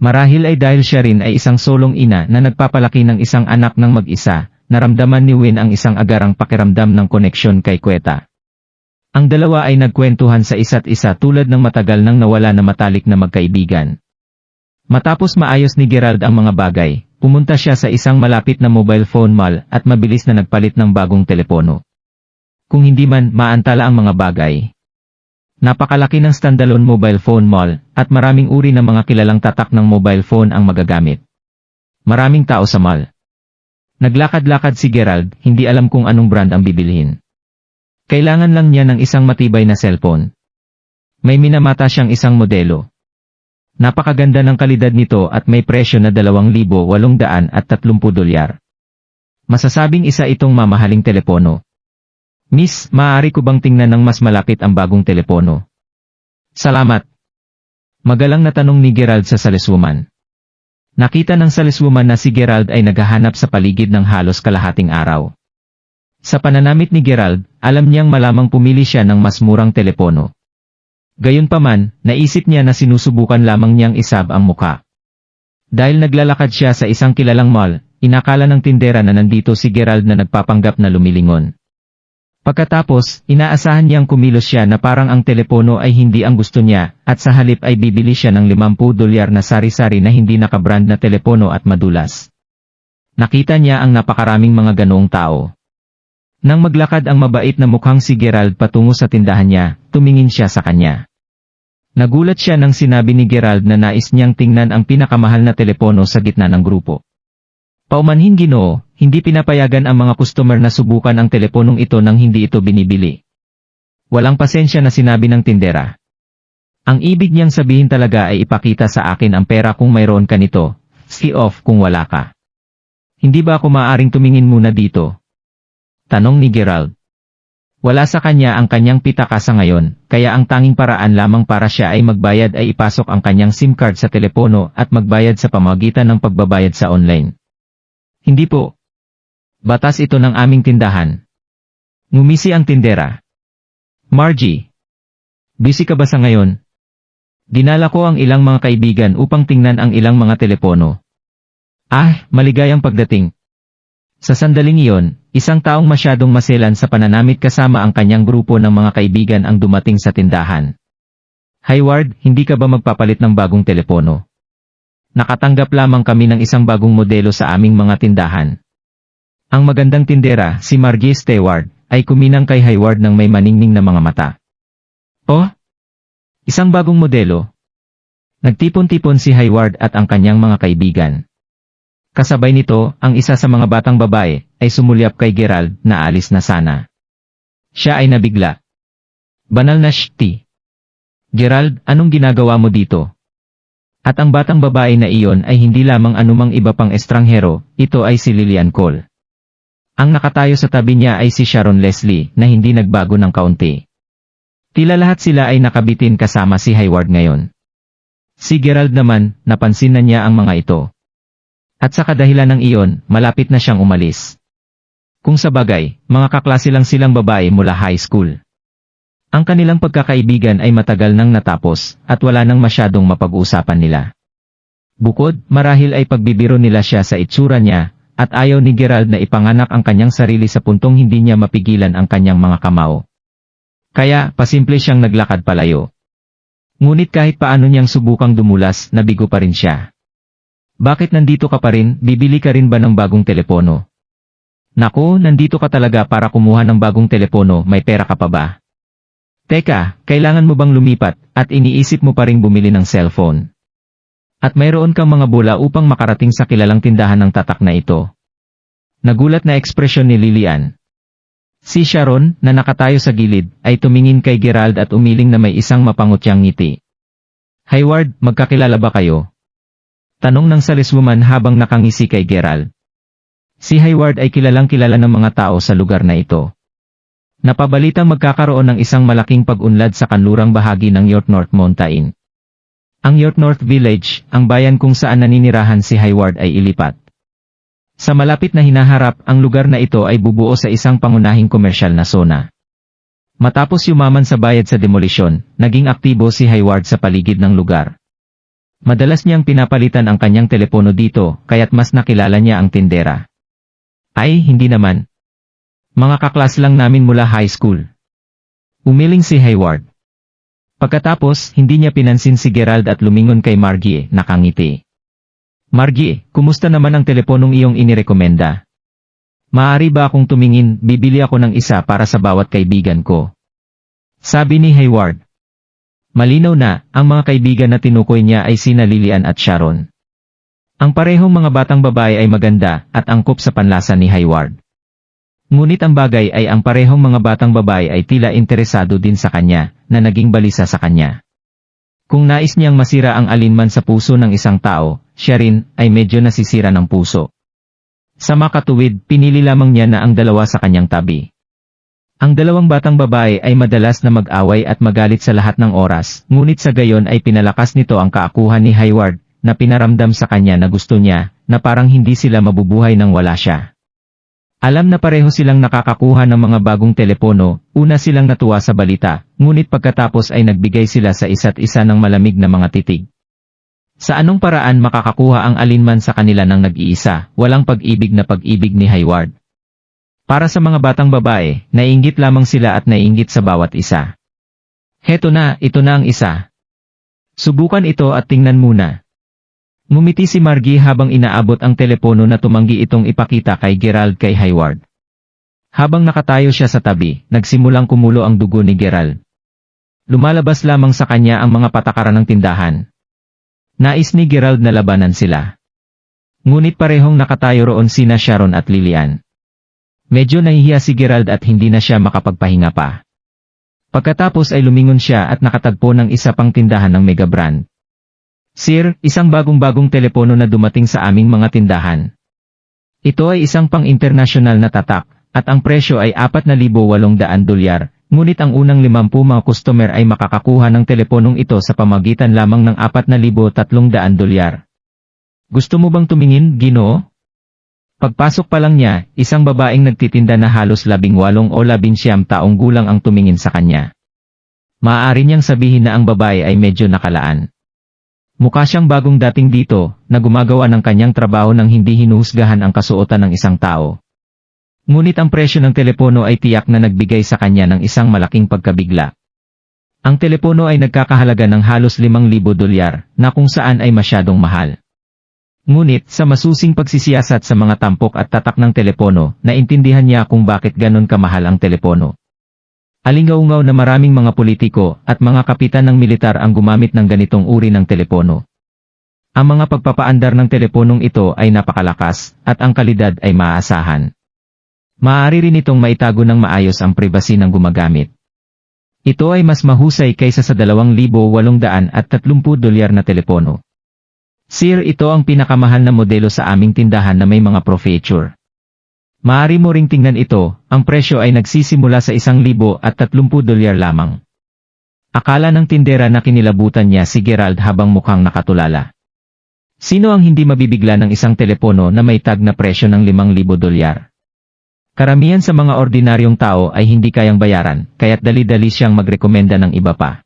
Marahil ay dahil siya rin ay isang solong ina na nagpapalaki ng isang anak ng mag-isa, naramdaman ni Wayne ang isang agarang pakiramdam ng koneksyon kay Quetta. Ang dalawa ay nagkwentuhan sa isa't isa tulad ng matagal nang nawala na matalik na magkaibigan. Matapos maayos ni Gerald ang mga bagay, pumunta siya sa isang malapit na mobile phone mall at mabilis na nagpalit ng bagong telepono. Kung hindi man maantala ang mga bagay. Napakalaki ng standalone mobile phone mall at maraming uri ng mga kilalang tatak ng mobile phone ang magagamit. Maraming tao sa mall. Naglakad-lakad si Gerald, hindi alam kung anong brand ang bibilhin. Kailangan lang niya ng isang matibay na cellphone. May minamata siyang isang modelo. Napakaganda ng kalidad nito at may presyo na $2,830. Masasabing isa itong mamahaling telepono. Miss, maaari ko bang tingnan ng mas malapit ang bagong telepono? Salamat. Magalang na tanong ni Gerald sa saleswoman. Nakita ng saleswoman na si Gerald ay naghahanap sa paligid ng halos kalahating araw. Sa pananamit ni Gerald, alam niyang malamang pumili siya ng mas murang telepono. Gayunpaman, naisip niya na sinusubukan lamang niyang isab ang muka. Dahil naglalakad siya sa isang kilalang mall, inakala ng tindera na nandito si Gerald na nagpapanggap na lumilingon. Pagkatapos, inaasahan niyang kumilos siya na parang ang telepono ay hindi ang gusto niya, at sa halip ay bibili siya ng $50 na sari-sari na hindi nakabrand na telepono at madulas. Nakita niya ang napakaraming mga ganoong tao. Nang maglakad ang mabait na mukhang si Gerald patungo sa tindahan niya, tumingin siya sa kanya. Nagulat siya nang sinabi ni Gerald na nais niyang tingnan ang pinakamahal na telepono sa gitna ng grupo. Paumanhin Ginoo, hindi pinapayagan ang mga customer na subukan ang teleponong ito nang hindi ito binibili. Walang pasensya na sinabi ng tindera. Ang ibig niyang sabihin talaga ay ipakita sa akin ang pera kung mayroon ka nito, see off kung wala ka. Hindi ba ako maaaring tumingin muna dito? Tanong ni Gerald. Wala sa kanya ang kanyang pitaka sa ngayon, kaya ang tanging paraan lamang para siya ay magbayad ay ipasok ang kanyang SIM card sa telepono at magbayad sa pamamagitan ng pagbabayad sa online. Hindi po. Batas ito ng aming tindahan. Ngumisi ang tindera. Margie. Busy ka ba sa ngayon? Dinala ko ang ilang mga kaibigan upang tingnan ang ilang mga telepono. Maligayang pagdating. Sa sandaling iyon, isang taong masyadong maselan sa pananamit kasama ang kanyang grupo ng mga kaibigan ang dumating sa tindahan. Hayward, hindi ka ba magpapalit ng bagong telepono? Nakatanggap lamang kami ng isang bagong modelo sa aming mga tindahan. Ang magandang tindera, si Margie Stewart, ay kuminang kay Hayward ng may maningning na mga mata. Oh? Isang bagong modelo? Nagtipon-tipon si Hayward at ang kanyang mga kaibigan. Kasabay nito, ang isa sa mga batang babae, ay sumulyap kay Gerald, na alis na sana. Siya ay nabigla. Banal na shti. Gerald, anong ginagawa mo dito? At ang batang babae na iyon ay hindi lamang anumang iba pang estranghero, ito ay si Lillian Cole. Ang nakatayo sa tabi niya ay si Sharon Leslie na hindi nagbago ng kaunti. Tila lahat sila ay nakabitin kasama si Hayward ngayon. Si Gerald naman, napansin na niya ang mga ito. At sa kadahilan ng iyon, malapit na siyang umalis. Kung sa bagay, mga kaklase lang silang babae mula high school. Ang kanilang pagkakaibigan ay matagal nang natapos, at wala nang masyadong mapag-uusapan nila. Bukod, marahil ay pagbibiro nila siya sa itsura niya, at ayaw ni Gerald na ipanganak ang kanyang sarili sa puntong hindi niya mapigilan ang kanyang mga kamao. Kaya, pasimple siyang naglakad palayo. Ngunit kahit paano niyang subukang dumulas, nabigo pa rin siya. Bakit nandito ka pa rin? Bibili ka rin ba ng bagong telepono? Naku, nandito ka talaga para kumuha ng bagong telepono, may pera ka pa ba? Teka, kailangan mo bang lumipat, at iniisip mo pa ring bumili ng cellphone? At mayroon kang mga bola upang makarating sa kilalang tindahan ng tatak na ito. Nagulat na ekspresyon ni Lillian. Si Sharon, na nakatayo sa gilid, ay tumingin kay Gerald at umiling na may isang mapangutyang ngiti. Hayward, magkakilala ba kayo? Tanong ng saleswoman habang nakangisi kay Gerald. Si Hayward ay kilalang kilala ng mga tao sa lugar na ito. Napabalitang magkakaroon ng isang malaking pag-unlad sa kanlurang bahagi ng York North Mountain. Ang York North Village, ang bayan kung saan naninirahan si Hayward ay ilipat. Sa malapit na hinaharap, ang lugar na ito ay bubuo sa isang pangunahing komersyal na zona. Matapos yumaman sa bayad sa demolisyon, naging aktibo si Hayward sa paligid ng lugar. Madalas niyang pinapalitan ang kanyang telepono dito, kaya't mas nakilala niya ang tindera. Ay, hindi naman. Mga kaklas lang namin mula high school. Umiling si Hayward. Pagkatapos, hindi niya pinansin si Gerald at lumingon kay Margie, nakangiti. Margie, kumusta naman ang teleponong iyong inirekomenda? Maaari ba akong tumingin, bibili ako ng isa para sa bawat kaibigan ko? Sabi ni Hayward. Malinaw na, ang mga kaibigan na tinukoy niya ay sina Lillian at Sharon. Ang parehong mga batang babae ay maganda at angkop sa panlasa ni Hayward. Ngunit ang bagay ay ang parehong mga batang babae ay tila interesado din sa kanya, na naging balisa sa kanya. Kung nais niyang masira ang alinman sa puso ng isang tao, siya rin ay medyo nasisira ng puso. Sa makatuwid, pinili lamang niya na ang dalawa sa kanyang tabi. Ang dalawang batang babae ay madalas na mag-away at magalit sa lahat ng oras, ngunit sa gayon ay pinalakas nito ang kaakuhan ni Hayward, na pinaramdam sa kanya na gusto niya, na parang hindi sila mabubuhay nang wala siya. Alam na pareho silang nakakakuha ng mga bagong telepono, una silang natuwa sa balita, ngunit pagkatapos ay nagbigay sila sa isa't isa ng malamig na mga titig. Sa anong paraan makakakuha ang alinman sa kanila ng nag-iisa, walang pag-ibig na pag-ibig ni Hayward. Para sa mga batang babae, naiinggit lamang sila at naiinggit sa bawat isa. Heto na, ito na ang isa. Subukan ito at tingnan muna. Ngumiti si Margie habang inaabot ang telepono na tumanggi itong ipakita kay Gerald kay Hayward. Habang nakatayo siya sa tabi, nagsimulang kumulo ang dugo ni Gerald. Lumalabas lamang sa kanya ang mga patakaran ng tindahan. Nais ni Gerald na labanan sila. Ngunit parehong nakatayo roon sina Sharon at Lillian. Medyo nahihiya si Gerald at hindi na siya makapagpahinga pa. Pagkatapos ay lumingon siya at nakatagpo ng isa pang tindahan ng mega brand. Sir, isang bagong-bagong telepono na dumating sa aming mga tindahan. Ito ay isang pang-internasyonal na tatak, at ang presyo ay $4,800, ngunit ang unang 50 mga customer ay makakakuha ng teleponong ito sa pamagitan lamang ng $4,300. Gusto mo bang tumingin, Ginoo? Pagpasok pa lang niya, isang babaeng nagtitinda na halos 18 o 19 taong gulang ang tumingin sa kanya. Maaari niyang sabihin na ang babae ay medyo nakalaan. Mukha siyang bagong dating dito, na gumagawa ng kanyang trabaho nang hindi hinuhusgahan ang kasuotan ng isang tao. Ngunit ang presyo ng telepono ay tiyak na nagbigay sa kanya ng isang malaking pagkabigla. Ang telepono ay nagkakahalaga ng halos $5,000, na kung saan ay masyadong mahal. Ngunit, sa masusing pagsisiyasat sa mga tampok at tatak ng telepono, naintindihan niya kung bakit ganon kamahal ang telepono. Alingaungaw na maraming mga politiko at mga kapitan ng militar ang gumamit ng ganitong uri ng telepono. Ang mga pagpapaandar ng teleponong ito ay napakalakas, at ang kalidad ay maaasahan. Maaari rin itong maitago ng maayos ang pribasi ng gumagamit. Ito ay mas mahusay kaysa sa $2,830 na telepono. Sir, ito ang pinakamahal na modelo sa aming tindahan na may mga pro feature. Maaari mo ring tingnan ito, ang presyo ay nagsisimula sa $1,030 lamang. Akala ng tindera na kinilabutan niya si Gerald habang mukhang nakatulala. Sino ang hindi mabibigla ng isang telepono na may tag na presyo ng $5,000? Karamihan sa mga ordinaryong tao ay hindi kayang bayaran, kaya't dali-dali siyang magrekomenda ng iba pa.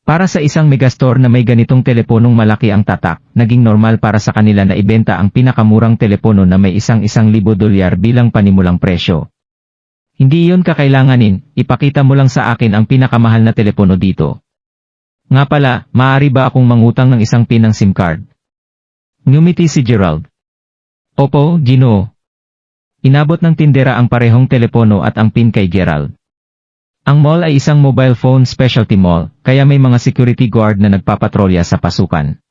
Para sa isang megastore na may ganitong teleponong malaki ang tatak, naging normal para sa kanila na ibenta ang pinakamurang telepono na may $1,000 bilang panimulang presyo. Hindi iyon kakailanganin, ipakita mo lang sa akin ang pinakamahal na telepono dito. Nga pala, maaari ba akong mangutang ng isang pin ng SIM card? Ngumiti si Gerald. Opo, Ginoo. Inabot ng tindera ang parehong telepono at ang pin kay Gerald. Ang mall ay isang mobile phone specialty mall, kaya may mga security guard na nagpapatrolya sa pasukan.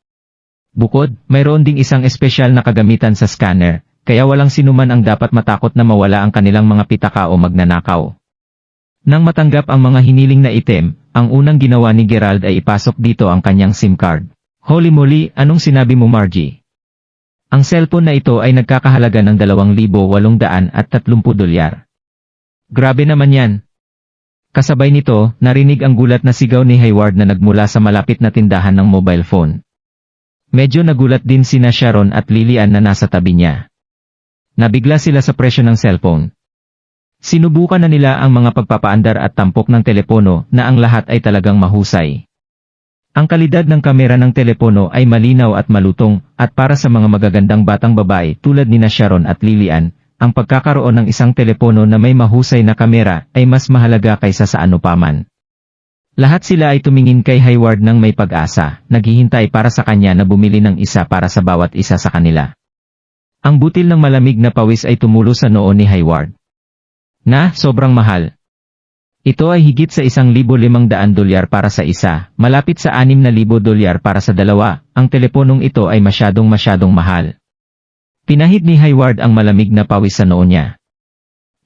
Bukod, mayroon ding isang espesyal na kagamitan sa scanner, kaya walang sinuman ang dapat matakot na mawala ang kanilang mga pitaka o magnanakaw. Nang matanggap ang mga hiniling na item, ang unang ginawa ni Gerald ay ipasok dito ang kanyang SIM card. Holy moly, anong sinabi mo, Margie? Ang cellphone na ito ay nagkakahalaga ng $2,830. Grabe naman yan. Kasabay nito, narinig ang gulat na sigaw ni Hayward na nagmula sa malapit na tindahan ng mobile phone. Medyo nagulat din sina Sharon at Lillian na nasa tabi niya. Nabigla sila sa presyo ng cellphone. Sinubukan na nila ang mga pagpapaandar at tampok ng telepono na ang lahat ay talagang mahusay. Ang kalidad ng kamera ng telepono ay malinaw at malutong, at para sa mga magagandang batang babae tulad nina Sharon at Lillian, ang pagkakaroon ng isang telepono na may mahusay na kamera ay mas mahalaga kaysa sa ano paman. Lahat sila ay tumingin kay Hayward ng may pag-asa, naghihintay para sa kanya na bumili ng isa para sa bawat isa sa kanila. Ang butil ng malamig na pawis ay tumulo sa noo ni Hayward. Na, sobrang mahal. Ito ay higit sa $1,500 para sa isa, malapit sa $6,000 para sa dalawa, ang teleponong ito ay masyadong mahal. Pinahid ni Hayward ang malamig na pawis sa noo niya.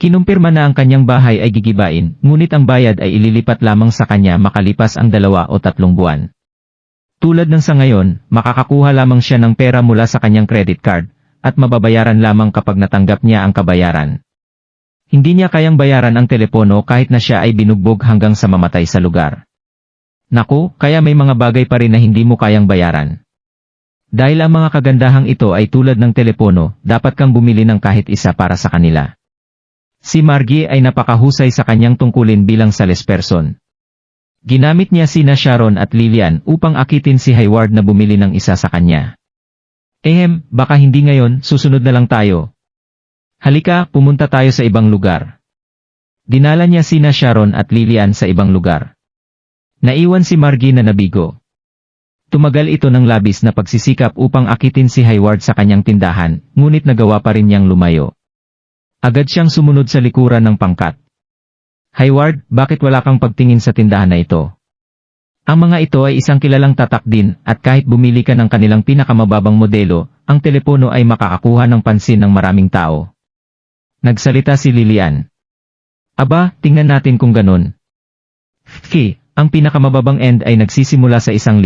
Kinumpirma na ang kanyang bahay ay gigibain, ngunit ang bayad ay ililipat lamang sa kanya makalipas ang 2 o 3 buwan. Tulad ng sa ngayon, makakakuha lamang siya ng pera mula sa kanyang credit card, at mababayaran lamang kapag natanggap niya ang kabayaran. Hindi niya kayang bayaran ang telepono kahit na siya ay binugbog hanggang sa mamatay sa lugar. Naku, kaya may mga bagay pa rin na hindi mo kayang bayaran. Dahil ang mga kagandahang ito ay tulad ng telepono, dapat kang bumili ng kahit isa para sa kanila. Si Margie ay napakahusay sa kanyang tungkulin bilang salesperson. Ginamit niya sina Sharon at Lillian upang akitin si Hayward na bumili ng isa sa kanya. Baka hindi ngayon, susunod na lang tayo. Halika, pumunta tayo sa ibang lugar. Dinala niya sina Sharon at Lillian sa ibang lugar. Naiwan si Margie na nabigo. Tumagal ito ng labis na pagsisikap upang akitin si Hayward sa kanyang tindahan, ngunit nagawa pa rin niyang lumayo. Agad siyang sumunod sa likuran ng pangkat. Hayward, bakit wala kang pagtingin sa tindahan na ito? Ang mga ito ay isang kilalang tatak din, at kahit bumili ka ng kanilang pinakamababang modelo, ang telepono ay makakakuha ng pansin ng maraming tao. Nagsalita si Lillian. Aba, tingnan natin kung ganun. Ang pinakamababang end ay nagsisimula sa $1,000.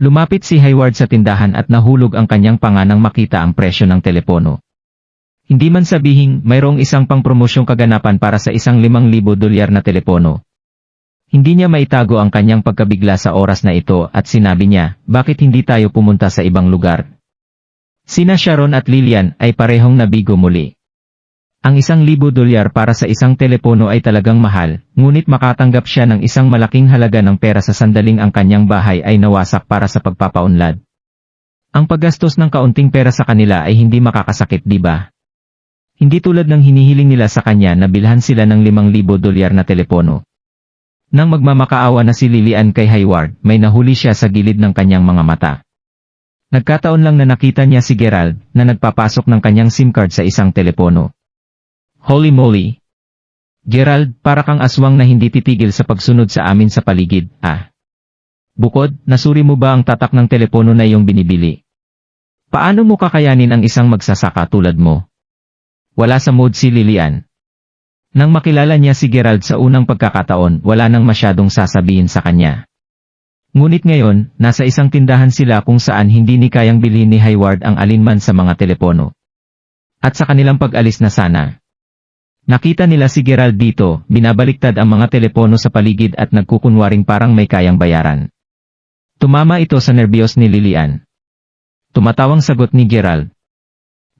Lumapit si Hayward sa tindahan at nahulog ang kanyang panga nang makita ang presyo ng telepono. Hindi man sabihing mayroong isang pang-promosyong kaganapan para sa $5,000 na telepono. Hindi niya maitago ang kanyang pagkabigla sa oras na ito at sinabi niya, bakit hindi tayo pumunta sa ibang lugar? Sina Sharon at Lillian ay parehong nabigo muli. Ang $1,000 para sa isang telepono ay talagang mahal, ngunit makatanggap siya ng isang malaking halaga ng pera sa sandaling ang kanyang bahay ay nawasak para sa pagpapaunlad. Ang paggastos ng kaunting pera sa kanila ay hindi makakasakit, di ba? Hindi tulad ng hinihiling nila sa kanya na bilhan sila ng $5,000 na telepono. Nang magmamakaawa na si Lillian kay Hayward, may nahuli siya sa gilid ng kanyang mga mata. Nagkataon lang na nakita niya si Gerald na nagpapasok ng kanyang SIM card sa isang telepono. Holy moly! Gerald, para kang aswang na hindi titigil sa pagsunod sa amin sa paligid, Bukod, nasuri mo ba ang tatak ng telepono na iyong binibili? Paano mo kakayanin ang isang magsasaka tulad mo? Wala sa mood si Lillian. Nang makilala niya si Gerald sa unang pagkakataon, wala nang masyadong sasabihin sa kanya. Ngunit ngayon, nasa isang tindahan sila kung saan hindi ni kayang bilhin ni Hayward ang alinman sa mga telepono. At sa kanilang pag-alis na sana, nakita nila si Gerald dito, binabaliktad ang mga telepono sa paligid at nagkukunwaring parang may kayang bayaran. Tumama ito sa nerbiyos ni Lilian. Tumatawang sagot ni Gerald.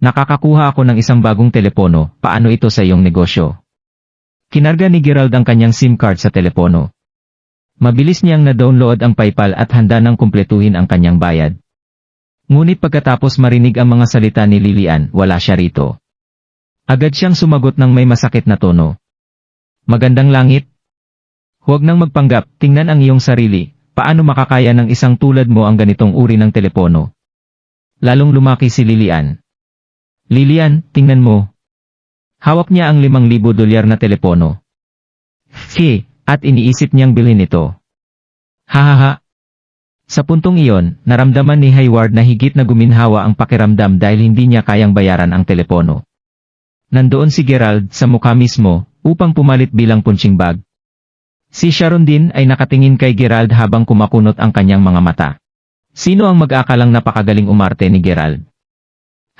Nakakakuha ako ng isang bagong telepono, paano ito sa iyong negosyo? Kinarga ni Gerald ang kanyang SIM card sa telepono. Mabilis niyang na-download ang PayPal at handa nang kumpletuhin ang kanyang bayad. Ngunit pagkatapos marinig ang mga salita ni Lilian, wala siya rito. Agad siyang sumagot ng may masakit na tono. Magandang langit? Huwag nang magpanggap, tingnan ang iyong sarili, paano makakaya ng isang tulad mo ang ganitong uri ng telepono? Lalong lumaki si Lilian. Lilian, tingnan mo. Hawak niya ang $5,000 na telepono. At iniisip niyang bilhin ito. Hahaha. Sa puntong iyon, naramdaman ni Hayward na higit na guminhawa ang pakiramdam dahil hindi niya kayang bayaran ang telepono. Nandoon si Gerald sa mukha mismo, upang pumalit bilang punching bag. Si Sharon din ay nakatingin kay Gerald habang kumakunot ang kanyang mga mata. Sino ang mag-akalang napakagaling umarte ni Gerald?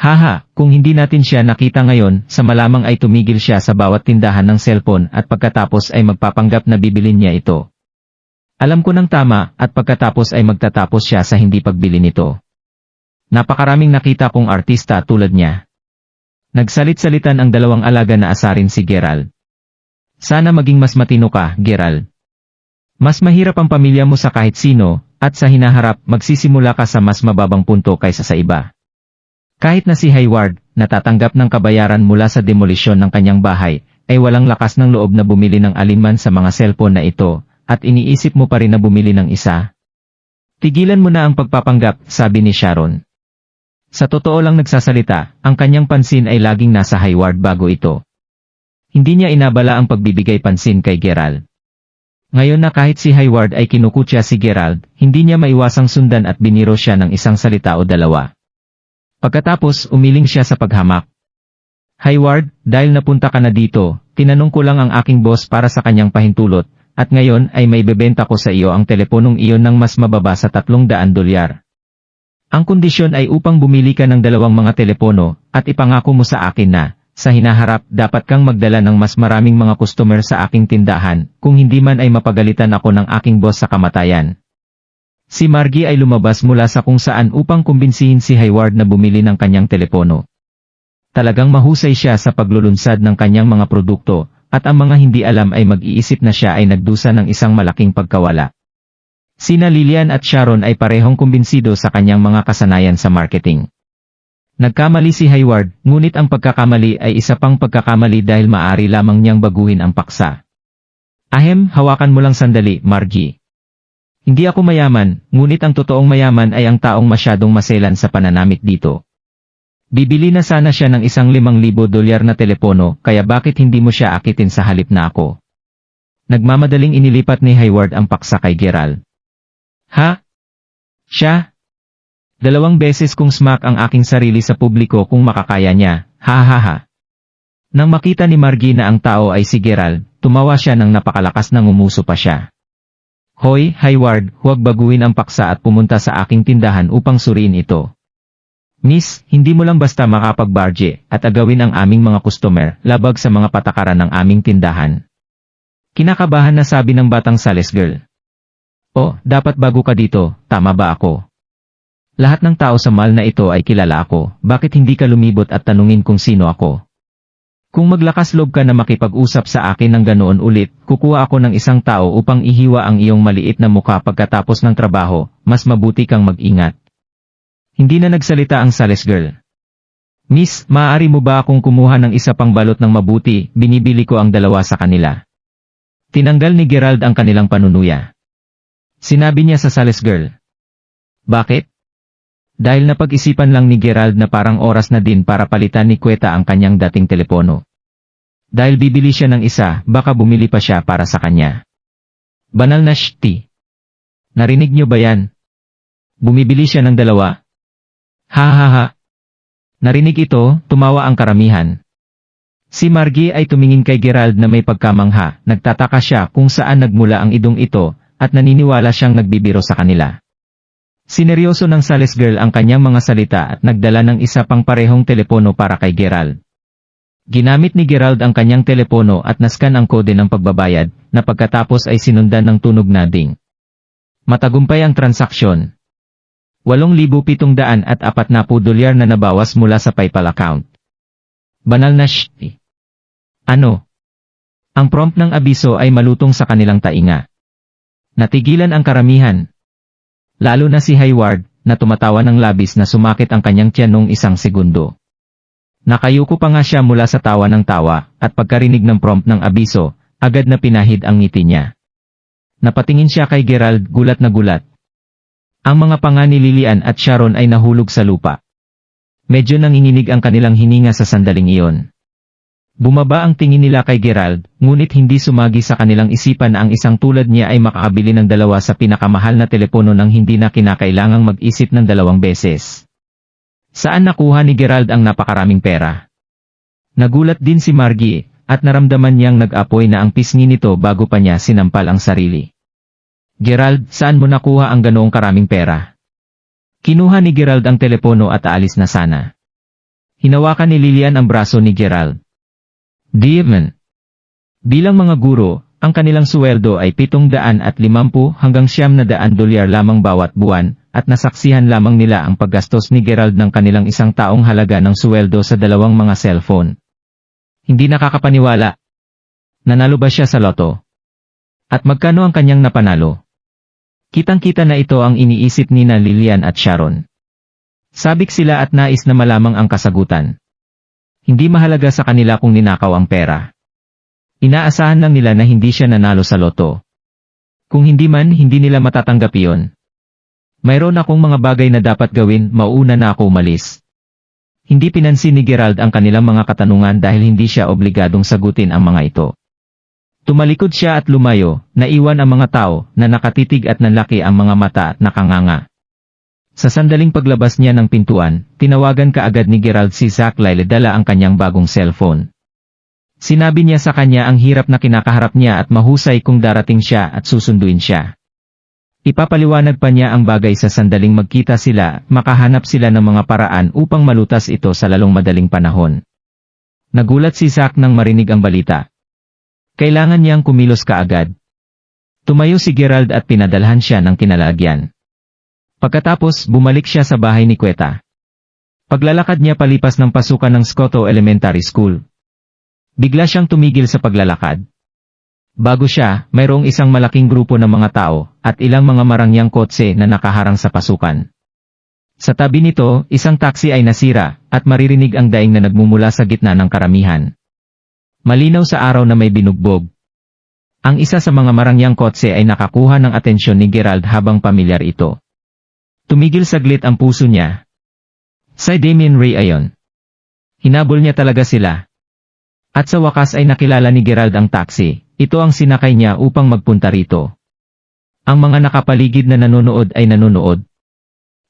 Haha, kung hindi natin siya nakita ngayon, sa malamang ay tumigil siya sa bawat tindahan ng cellphone at pagkatapos ay magpapanggap na bibilin niya ito. Alam ko ng tama at pagkatapos ay magtatapos siya sa hindi pagbili nito. Napakaraming nakita kong artista tulad niya. Nagsalit-salitan ang dalawang alaga na asarin si Gerald. Sana maging mas matino ka, Gerald. Mas mahirap ang pamilya mo sa kahit sino, at sa hinaharap magsisimula ka sa mas mababang punto kaysa sa iba. Kahit na si Hayward, natatanggap ng kabayaran mula sa demolisyon ng kanyang bahay, ay walang lakas ng loob na bumili ng alinman sa mga cellphone na ito, at iniisip mo pa rin na bumili ng isa. Tigilan mo na ang pagpapanggap, sabi ni Sharon. Sa totoo lang nagsasalita, ang kanyang pansin ay laging nasa Hayward bago ito. Hindi niya inabala ang pagbibigay pansin kay Gerald. Ngayon na kahit si Hayward ay kinukutya si Gerald, hindi niya maiwasang sundan at biniro siya ng isang salita o dalawa. Pagkatapos umiling siya sa paghamak. Hayward, dahil napunta ka na dito, tinanong ko lang ang aking boss para sa kanyang pahintulot, at ngayon ay may bebenta ko sa iyo ang teleponong iyon ng mas mababa sa $300. Ang kondisyon ay upang bumili ka ng dalawang mga telepono, at ipangako mo sa akin na, sa hinaharap dapat kang magdala ng mas maraming mga customer sa aking tindahan, kung hindi man ay mapagalitan ako ng aking boss sa kamatayan. Si Margie ay lumabas mula sa kung saan upang kumbinsihin si Hayward na bumili ng kanyang telepono. Talagang mahusay siya sa paglulunsad ng kanyang mga produkto, at ang mga hindi alam ay mag-iisip na siya ay nagdusa ng isang malaking pagkawala. Sina Lilian at Sharon ay parehong kumbinsido sa kanyang mga kasanayan sa marketing. Nagkamali si Hayward, ngunit ang pagkakamali ay isa pang pagkakamali dahil maaari lamang niyang baguhin ang paksa. Hawakan mo lang sandali, Margie. Hindi ako mayaman, ngunit ang totoong mayaman ay ang taong masyadong maselan sa pananamit dito. Bibili na sana siya ng isang $5,000 na telepono, kaya bakit hindi mo siya akitin sa halip na ako? Nagmamadaling inilipat ni Hayward ang paksa kay Gerald. Ha? Siya? 2 beses kong smack ang aking sarili sa publiko kung makakaya niya, ha. Nang makita ni Margie na ang tao ay si Gerald, tumawa siya ng napakalakas nang umuso pa siya. Hoy, Hayward, huwag baguhin ang paksa at pumunta sa aking tindahan upang suriin ito. Miss, hindi mo lang basta makapagbarge at agawin ang aming mga customer, labag sa mga patakaran ng aming tindahan. Kinakabahan na sabi ng batang sales girl. Oh, dapat bago ka dito, tama ba ako? Lahat ng tao sa mall na ito ay kilala ako, bakit hindi ka lumibot at tanungin kung sino ako? Kung maglakas loob ka na makipag-usap sa akin ng ganoon ulit, kukuha ako ng isang tao upang ihiwa ang iyong maliit na mukha pagkatapos ng trabaho, mas mabuti kang mag-ingat. Hindi na nagsalita ang sales girl. Miss, maaari mo ba akong kumuha ng isa pang balot ng mabuti, binibili ko ang 2 sa kanila. Tinanggal ni Gerald ang kanilang panunuya. Sinabi niya sa sales girl. Bakit? Dahil napag-isipan lang ni Gerald na parang oras na din para palitan ni Kweta ang kanyang dating telepono. Dahil bibili siya ng isa, baka bumili pa siya para sa kanya. Banal na shti. Narinig niyo ba yan? Bumibili siya ng 2. Ha. Narinig ito, tumawa ang karamihan. Si Margie ay tumingin kay Gerald na may pagkamangha, nagtataka siya kung saan nagmula ang idong ito, at naniniwala siyang nagbibiro sa kanila. Sineryoso ng sales girl ang kanyang mga salita at nagdala ng isa pang parehong telepono para kay Gerald. Ginamit ni Gerald ang kanyang telepono at nascan ang kode ng pagbabayad, na pagkatapos ay sinundan ng tunog na ding. Matagumpay ang transaksyon. 8,740 dolyar na nabawas mula sa PayPal account. Banal na shit. Ano? Ang prompt ng abiso ay malutong sa kanilang tainga. Natigilan ang karamihan. Lalo na si Hayward, na tumatawa ng labis na sumakit ang kanyang tiyan noong isang segundo. Nakayuko pa nga siya mula sa tawa ng tawa, at pagkarinig ng prompt ng abiso, agad na pinahid ang ngiti niya. Napatingin siya kay Gerald, gulat na gulat. Ang mga panga ni Lilian at Sharon ay nahulog sa lupa. Medyo nanginginig ang kanilang hininga sa sandaling iyon. Bumaba ang tingin nila kay Gerald, ngunit hindi sumagi sa kanilang isipan na ang isang tulad niya ay makakabili ng dalawa sa pinakamahal na telepono nang hindi na kinakailangang mag-isip ng 2 beses. Saan nakuha ni Gerald ang napakaraming pera? Nagulat din si Margie, at naramdaman niyang nag-apoy na ang pisngi nito bago pa niya sinampal ang sarili. Gerald, saan mo nakuha ang ganoong karaming pera? Kinuha ni Gerald ang telepono at aalis na sana. Hinawakan ni Lilian ang braso ni Gerald. Demon. Bilang mga guro, ang kanilang suweldo ay 750 hanggang 900 dolyar lamang bawat buwan, at nasaksihan lamang nila ang paggastos ni Gerald ng kanilang isang taong halaga ng suweldo sa 2 mga cellphone. Hindi nakakapaniwala. Nanalo ba siya sa loto? At magkano ang kanyang napanalo? Kitang-kita na ito ang iniisip ni Lilian at Sharon. Sabik sila at nais na malamang ang kasagutan. Hindi mahalaga sa kanila kung ninakaw ang pera. Inaasahan lang nila na hindi siya nanalo sa loto. Kung hindi man, hindi nila matatanggap iyon. Mayroon akong mga bagay na dapat gawin, mauuna na ako umalis. Hindi pinansin ni Gerald ang kanilang mga katanungan dahil hindi siya obligadong sagutin ang mga ito. Tumalikod siya at lumayo, naiwan ang mga tao na nakatitig at nanlaki ang mga mata at nakanganga. Sa sandaling paglabas niya ng pintuan, tinawagan kaagad ni Gerald si Zach Lyle dala ang kanyang bagong cellphone. Sinabi niya sa kanya ang hirap na kinakaharap niya at mahusay kung darating siya at susunduin siya. Ipapaliwanag pa niya ang bagay sa sandaling magkita sila, makahanap sila ng mga paraan upang malutas ito sa lalong madaling panahon. Nagulat si Zach nang marinig ang balita. Kailangan niyang kumilos kaagad. Tumayo si Gerald at pinadalhan siya ng kinalalagyan. Pagkatapos, bumalik siya sa bahay ni Queta. Paglalakad niya palipas ng pasukan ng Scotto Elementary School. Bigla siyang tumigil sa paglalakad. Bago siya, mayroong isang malaking grupo ng mga tao, at ilang mga marangyang kotse na nakaharang sa pasukan. Sa tabi nito, isang taxi ay nasira, at maririnig ang daing na nagmumula sa gitna ng karamihan. Malinaw sa araw na may binugbog. Ang isa sa mga marangyang kotse ay nakakuha ng atensyon ni Gerald habang pamilyar ito. Tumigil saglit ang puso niya. Si Damien Ray ayon. Hinabol niya talaga sila. At sa wakas ay nakilala ni Gerald ang taxi. Ito ang sinakay niya upang magpunta rito. Ang mga nakapaligid na nanonood ay nanonood.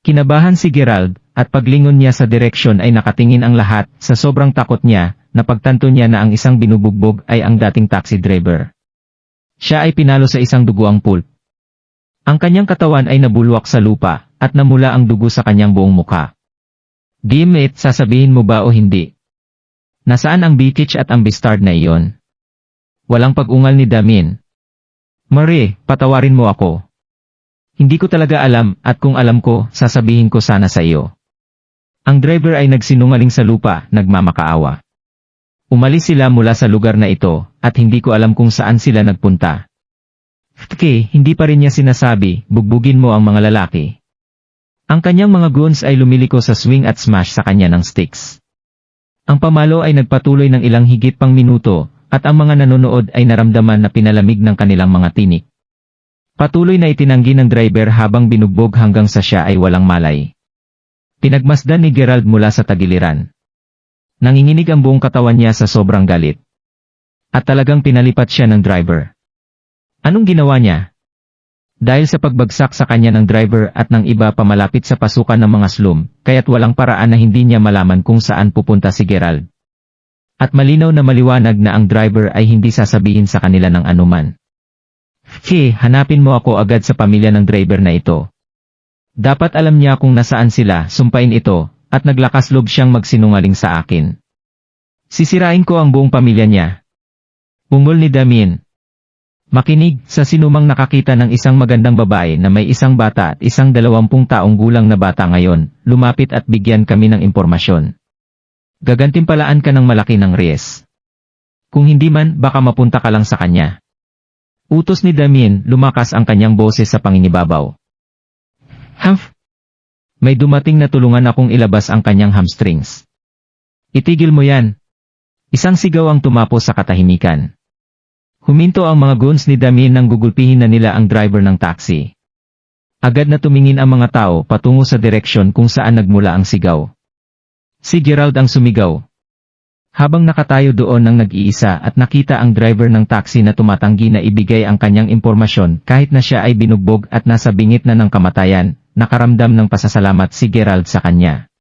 Kinabahan si Gerald, at paglingon niya sa direksyon ay nakatingin ang lahat. Sa sobrang takot niya, napagtanto niya na ang isang binubugbog ay ang dating taxi driver. Siya ay pinalo sa isang duguang pulp. Ang kanyang katawan ay nabulwak sa lupa, at namula ang dugo sa kanyang buong muka. Gimit, sasabihin mo ba o hindi? Nasaan ang Bitch at ang Bastard na iyon? Walang pag-ungal ni Damien. Marie, patawarin mo ako. Hindi ko talaga alam, at kung alam ko, sasabihin ko sana sa iyo. Ang driver ay nagsinungaling sa lupa, nagmamakaawa. Umalis sila mula sa lugar na ito, at hindi ko alam kung saan sila nagpunta. Hindi pa rin niya sinasabi, bugbugin mo ang mga lalaki. Ang kanyang mga goons ay lumiliko sa swing at smash sa kanya ng sticks. Ang pamalo ay nagpatuloy ng ilang higit pang minuto, at ang mga nanonood ay naramdaman na pinalamig ng kanilang mga tinik. Patuloy na itinanggi ng driver habang binugbog hanggang sa siya ay walang malay. Pinagmasdan ni Gerald mula sa tagiliran. Nanginginig ang buong katawan niya sa sobrang galit. At talagang pinalipat siya ng driver. Anong ginawa niya? Dahil sa pagbagsak sa kanya ng driver at ng iba pamalapit sa pasukan ng mga slum, kaya't walang paraan na hindi niya malaman kung saan pupunta si Gerald. At malinaw na maliwanag na ang driver ay hindi sasabihin sa kanila ng anuman. Hanapin mo ako agad sa pamilya ng driver na ito. Dapat alam niya kung nasaan sila, sumpain ito, at naglakas loob siyang magsinungaling sa akin. Sisirain ko ang buong pamilya niya. Ungol ni Damien. Makinig, sa sinumang nakakita ng isang magandang babae na may isang bata at isang 20 taong gulang na bata ngayon, lumapit at bigyan kami ng impormasyon. Gagantimpalaan ka ng malaki ng Reyes. Kung hindi man, baka mapunta ka lang sa kanya. Utos ni Damien, lumakas ang kanyang boses sa panginibabaw. Humph! May dumating na tulungan akong ilabas ang kanyang hamstrings. Itigil mo yan. Isang sigaw ang tumapos sa katahimikan. Huminto ang mga goons ni Damien nang gugulpihin na nila ang driver ng taxi. Agad na tumingin ang mga tao patungo sa direksyon kung saan nagmula ang sigaw. Si Gerald ang sumigaw. Habang nakatayo doon ang nag-iisa at nakita ang driver ng taxi na tumatanggi na ibigay ang kanyang impormasyon kahit na siya ay binugbog at nasa bingit na ng kamatayan, nakaramdam ng pasasalamat si Gerald sa kanya.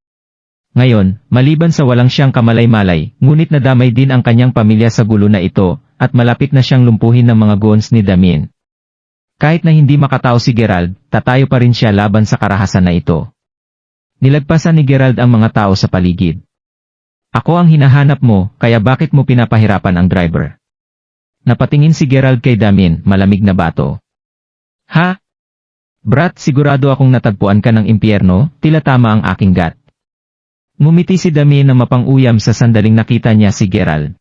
Ngayon, maliban sa walang siyang kamalay-malay, ngunit nadamay din ang kanyang pamilya sa gulo na ito, at malapit na siyang lumpuhin ng mga goons ni Damien. Kahit na hindi makatao si Gerald, tatayo pa rin siya laban sa karahasan na ito. Nilagpasan ni Gerald ang mga tao sa paligid. Ako ang hinahanap mo, kaya bakit mo pinapahirapan ang driver? Napatingin si Gerald kay Damien, malamig na bato. Ha? Brat, sigurado akong natagpuan ka ng impyerno, tila tama ang aking gut. Ngumiti si Damien na mapang-uyam sa sandaling nakita niya si Gerald.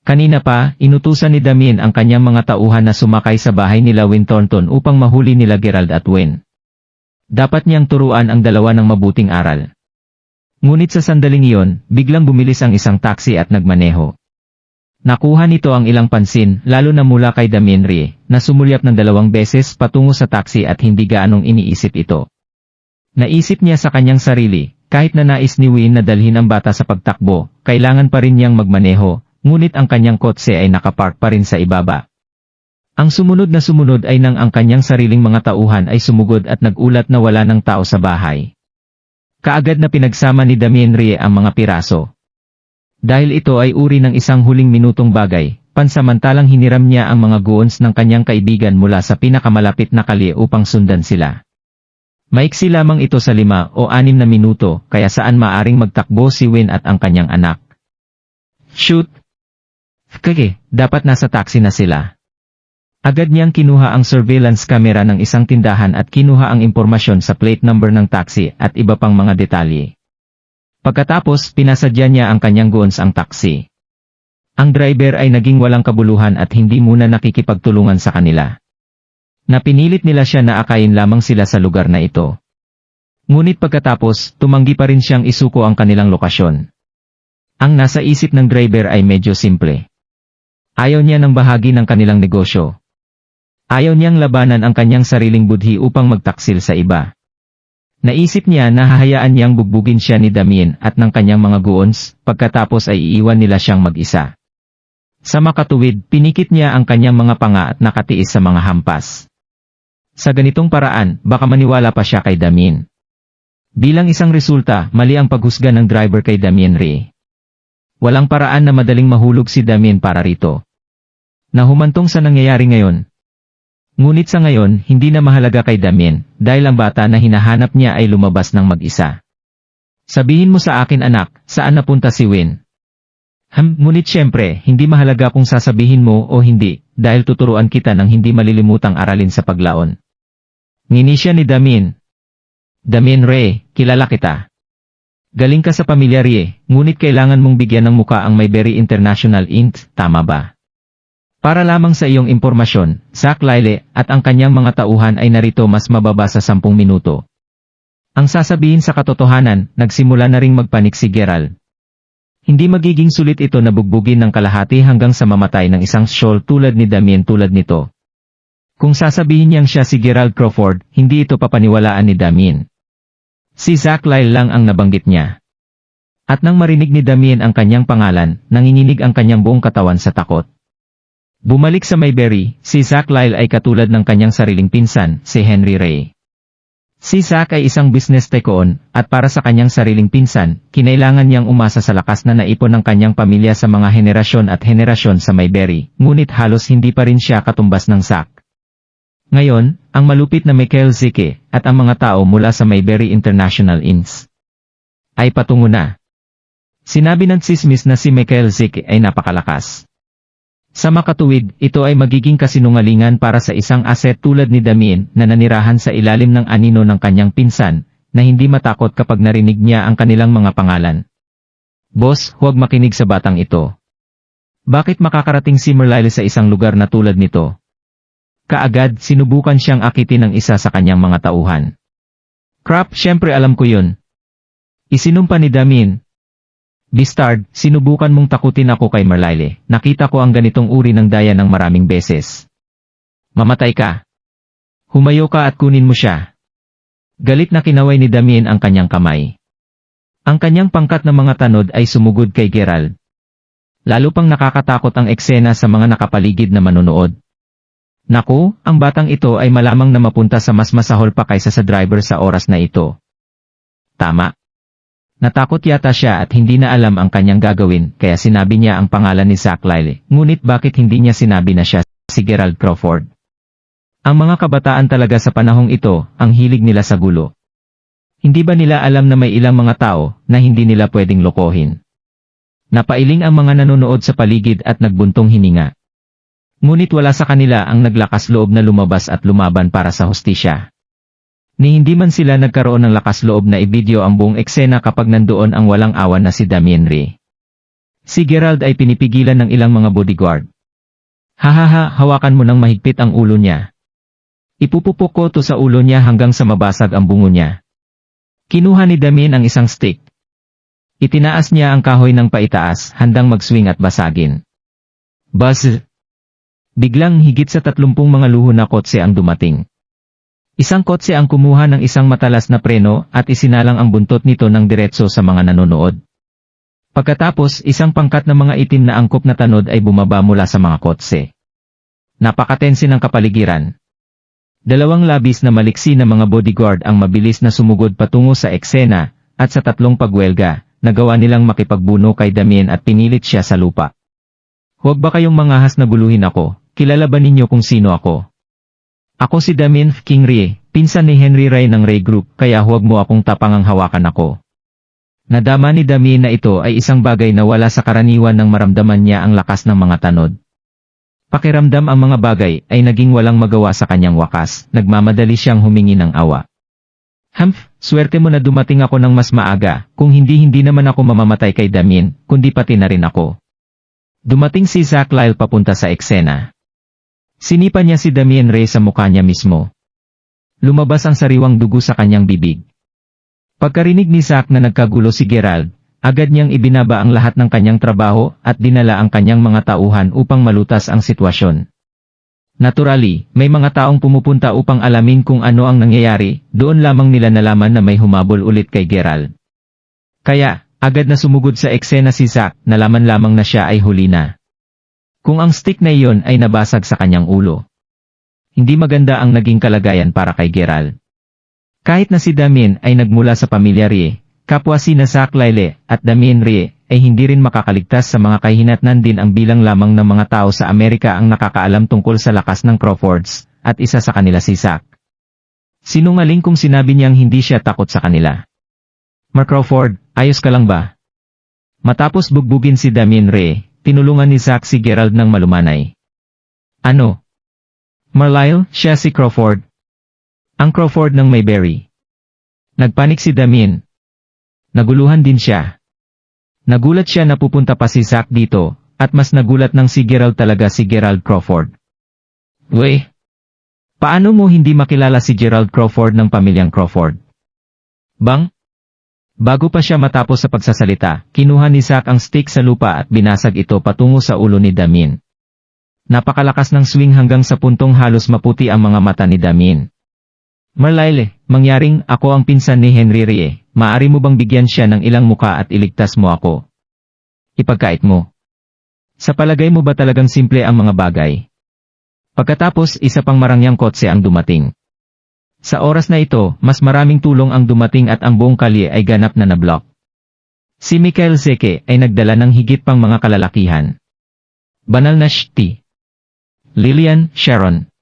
Kanina pa, inutusan ni Damien ang kanyang mga tauhan na sumakay sa bahay nila Win Thornton upang mahuli nila Gerald at Win. Dapat niyang turuan ang dalawa ng mabuting aral. Ngunit sa sandaling iyon, biglang bumilis ang isang taxi at nagmaneho. Nakuha nito ang ilang pansin, lalo na mula kay Damien Rie, na sumulyap ng 2 beses patungo sa taxi at hindi gaanong iniisip ito. Naisip niya sa kanyang sarili, kahit na nais ni Win na dalhin ang bata sa pagtakbo, kailangan pa rin niyang magmaneho, ngunit ang kanyang kotse ay nakapark pa rin sa ibaba. Ang sumunod ay nang ang kanyang sariling mga tauhan ay sumugod at nagulat na wala ng tao sa bahay. Kaagad na pinagsama ni Damien Rie ang mga piraso. Dahil ito ay uri ng isang huling minutong bagay, pansamantalang hiniram niya ang mga goons ng kanyang kaibigan mula sa pinakamalapit na kalye upang sundan sila. Maiksi lamang ito sa 5 o 6 na minuto, kaya saan maaring magtakbo si Win at ang kanyang anak. Shoot! Kage, dapat nasa taxi na sila. Agad niyang kinuha ang surveillance camera ng isang tindahan at kinuha ang impormasyon sa plate number ng taxi at iba pang mga detalye. Pagkatapos, pinasadya niya ang kanyang goons ang taxi. Ang driver ay naging walang kabuluhan at hindi muna nakikipagtulungan sa kanila. Napinilit nila siya na akayin lamang sila sa lugar na ito. Ngunit pagkatapos, tumanggi pa rin siyang isuko ang kanilang lokasyon. Ang nasa isip ng driver ay medyo simple. Ayaw niya ng bahagi ng kanilang negosyo. Ayaw niyang labanan ang kanyang sariling budhi upang magtaksil sa iba. Naisip niya na hahayaan niyang bugbugin siya ni Damien at ng kanyang mga goons, pagkatapos ay iiwan nila siyang mag-isa. Sa makatuwid, pinikit niya ang kanyang mga panga at nakatiis sa mga hampas. Sa ganitong paraan, baka maniwala pa siya kay Damien. Bilang isang resulta, mali ang paghusga ng driver kay Damien Rie. Walang paraan na madaling mahulog si Damien para rito. Nahumantong sa nangyayari ngayon. Ngunit sa ngayon, hindi na mahalaga kay Damien, dahil ang bata na hinahanap niya ay lumabas ng mag-isa. Sabihin mo sa akin anak, saan napunta si Win? Ngunit syempre, hindi mahalaga kung sasabihin mo o hindi, dahil tuturuan kita ng hindi malilimutang aralin sa paglaon. Ngini siya ni Damien. Damien Rie, kilala kita. Galing ka sa pamilya Rie, ngunit kailangan mong bigyan ng muka ang Mayberry International Inc., tama ba? Para lamang sa iyong impormasyon, Zach Lyle at ang kanyang mga tauhan ay narito mas mababa sa 10 minuto. Ang sasabihin sa katotohanan, nagsimula na ring magpanik si Gerald. Hindi magiging sulit ito na bugbugin ng kalahati hanggang sa mamatay ng isang Scholl tulad ni Damien tulad nito. Kung sasabihin niyang siya si Gerald Crawford, hindi ito papaniwalaan ni Damien. Si Zach Lyle lang ang nabanggit niya. At nang marinig ni Damien ang kanyang pangalan, nanginginig ang kanyang buong katawan sa takot. Bumalik sa Mayberry, si Zach Lyle ay katulad ng kanyang sariling pinsan, si Henry Rie. Si Zach ay isang business tycoon, at para sa kanyang sariling pinsan, kinailangan niyang umasa sa lakas na naipon ng kanyang pamilya sa mga henerasyon at henerasyon sa Mayberry, ngunit halos hindi pa rin siya katumbas ng Zach. Ngayon, ang malupit na Michael Zeke at ang mga tao mula sa Mayberry International Inns ay patungo na. Sinabi ng tsismis na si Michael Zeke ay napakalakas. Sa makatuwid, ito ay magiging kasinungalingan para sa isang aset tulad ni Damien na nanirahan sa ilalim ng anino ng kanyang pinsan, na hindi matakot kapag narinig niya ang kanilang mga pangalan. Boss, huwag makinig sa batang ito. Bakit makakarating si Merlyle sa isang lugar na tulad nito? Kaagad, sinubukan siyang akitin ng isa sa kanyang mga tauhan. Crap, syempre alam ko yun. Isinumpa ni Damien. Bastard, sinubukan mong takutin ako kay Merlyle. Nakita ko ang ganitong uri ng daya ng maraming beses. Mamatay ka. Humayo ka at kunin mo siya. Galit na kinaway ni Damien ang kanyang kamay. Ang kanyang pangkat na mga tanod ay sumugod kay Gerald. Lalo pang nakakatakot ang eksena sa mga nakapaligid na manunood. Naku, ang batang ito ay malamang na mapunta sa mas masahol pa kaysa sa driver sa oras na ito. Tama. Natakot yata siya at hindi na alam ang kanyang gagawin, kaya sinabi niya ang pangalan ni Zach Lyle. Ngunit bakit hindi niya sinabi na siya si Gerald Crawford? Ang mga kabataan talaga sa panahong ito, ang hilig nila sa gulo. Hindi ba nila alam na may ilang mga tao na hindi nila pwedeng lokohin? Napailing ang mga nanonood sa paligid at nagbuntong hininga. Ngunit wala sa kanila ang naglakas loob na lumabas at lumaban para sa hustisya. Ni hindi man sila nagkaroon ng lakas loob na i-video ang buong eksena kapag nandoon ang walang awan na si Damien Ray. Si Gerald ay pinipigilan ng ilang mga bodyguard. Hahaha, hawakan mo ng mahigpit ang ulo niya. Ipupupok ko to sa ulo niya hanggang sa mabasag ang bungo niya. Kinuha ni Damien ang isang stick. Itinaas niya ang kahoy ng paitaas, handang mag-swing at basagin. Buzz! Biglang higit sa 30 mga luho na kotse ang dumating. Isang kotse ang kumuha ng isang matalas na preno at isinalang ang buntot nito ng diretso sa mga nanonood. Pagkatapos, isang pangkat na mga itim na angkop na tanod ay bumaba mula sa mga kotse. Napakatensi ng kapaligiran. Dalawang labis na maliksi na mga bodyguard ang mabilis na sumugod patungo sa eksena, at sa 3 pagwelga, nagawa nilang makipagbuno kay Damien at pinilit siya sa lupa. Huwag ba kayong mangahas na guluhin ako? Kilala ba ninyo kung sino ako? Ako si Damien King Ray, pinsan ni Henry Ray ng Ray Group, kaya huwag mo akong tapangang hawakan ako. Nadama ni Damien na ito ay isang bagay na wala sa karaniwan nang maramdaman niya ang lakas ng mga tanod. Pakiramdam ang mga bagay ay naging walang magawa sa kanyang wakas, nagmamadali siyang humingi ng awa. Swerte mo na dumating ako ng mas maaga, kung hindi naman ako mamamatay kay Damien, kundi pati na rin ako. Dumating si Zach Lyle papunta sa eksena. Sinipa niya si Damien Ray sa mukha niya mismo. Lumabas ang sariwang dugo sa kanyang bibig. Pagkarinig ni Zach na nagkagulo si Gerald, agad niyang ibinaba ang lahat ng kanyang trabaho at dinala ang kanyang mga tauhan upang malutas ang sitwasyon. Naturally, may mga taong pumupunta upang alamin kung ano ang nangyayari, doon lamang nila nalaman na may humabol ulit kay Gerald. Kaya, agad na sumugod sa eksena si Zach, nalaman lamang na siya ay huli na. Kung ang stick na iyon ay nabasag sa kanyang ulo. Hindi maganda ang naging kalagayan para kay Gerald. Kahit na si Damien ay nagmula sa pamilya Rie, kapwa sina Zach Lyle at Damien Rie ay hindi rin makakaligtas sa mga kahinatnan din ang bilang lamang ng mga tao sa Amerika ang nakakaalam tungkol sa lakas ng Crawfords, at isa sa kanila si Zach. Sinungaling kung sinabi niyang hindi siya takot sa kanila. Mark Crawford, ayos ka lang ba? Matapos bugbugin si Damien Rie, tinulungan ni Zach si Gerald ng malumanay. Ano? Merlyle, siya si Crawford. Ang Crawford ng Mayberry. Nagpanik si Damien. Naguluhan din siya. Nagulat siya na pupunta pa si Zach dito, at mas nagulat ng si Gerald talaga si Gerald Crawford. Weh! Paano mo hindi makilala si Gerald Crawford ng pamilyang Crawford? Bang? Bago pa siya matapos sa pagsasalita, kinuha ni Zach ang stick sa lupa at binasag ito patungo sa ulo ni Damien. Napakalakas ng swing hanggang sa puntong halos maputi ang mga mata ni Damien. Merlyle, mangyaring ako ang pinsan ni Henry Rie, maaari mo bang bigyan siya ng ilang muka at iligtas mo ako? Ipagkait mo. Sa palagay mo ba talagang simple ang mga bagay? Pagkatapos isa pang marangyang kotse ang dumating. Sa oras na ito, mas maraming tulong ang dumating at ang buong kalye ay ganap na nablock. Si Michael Zeke ay nagdala ng higit pang mga kalalakihan. Banal na Shti. Lillian, Sharon.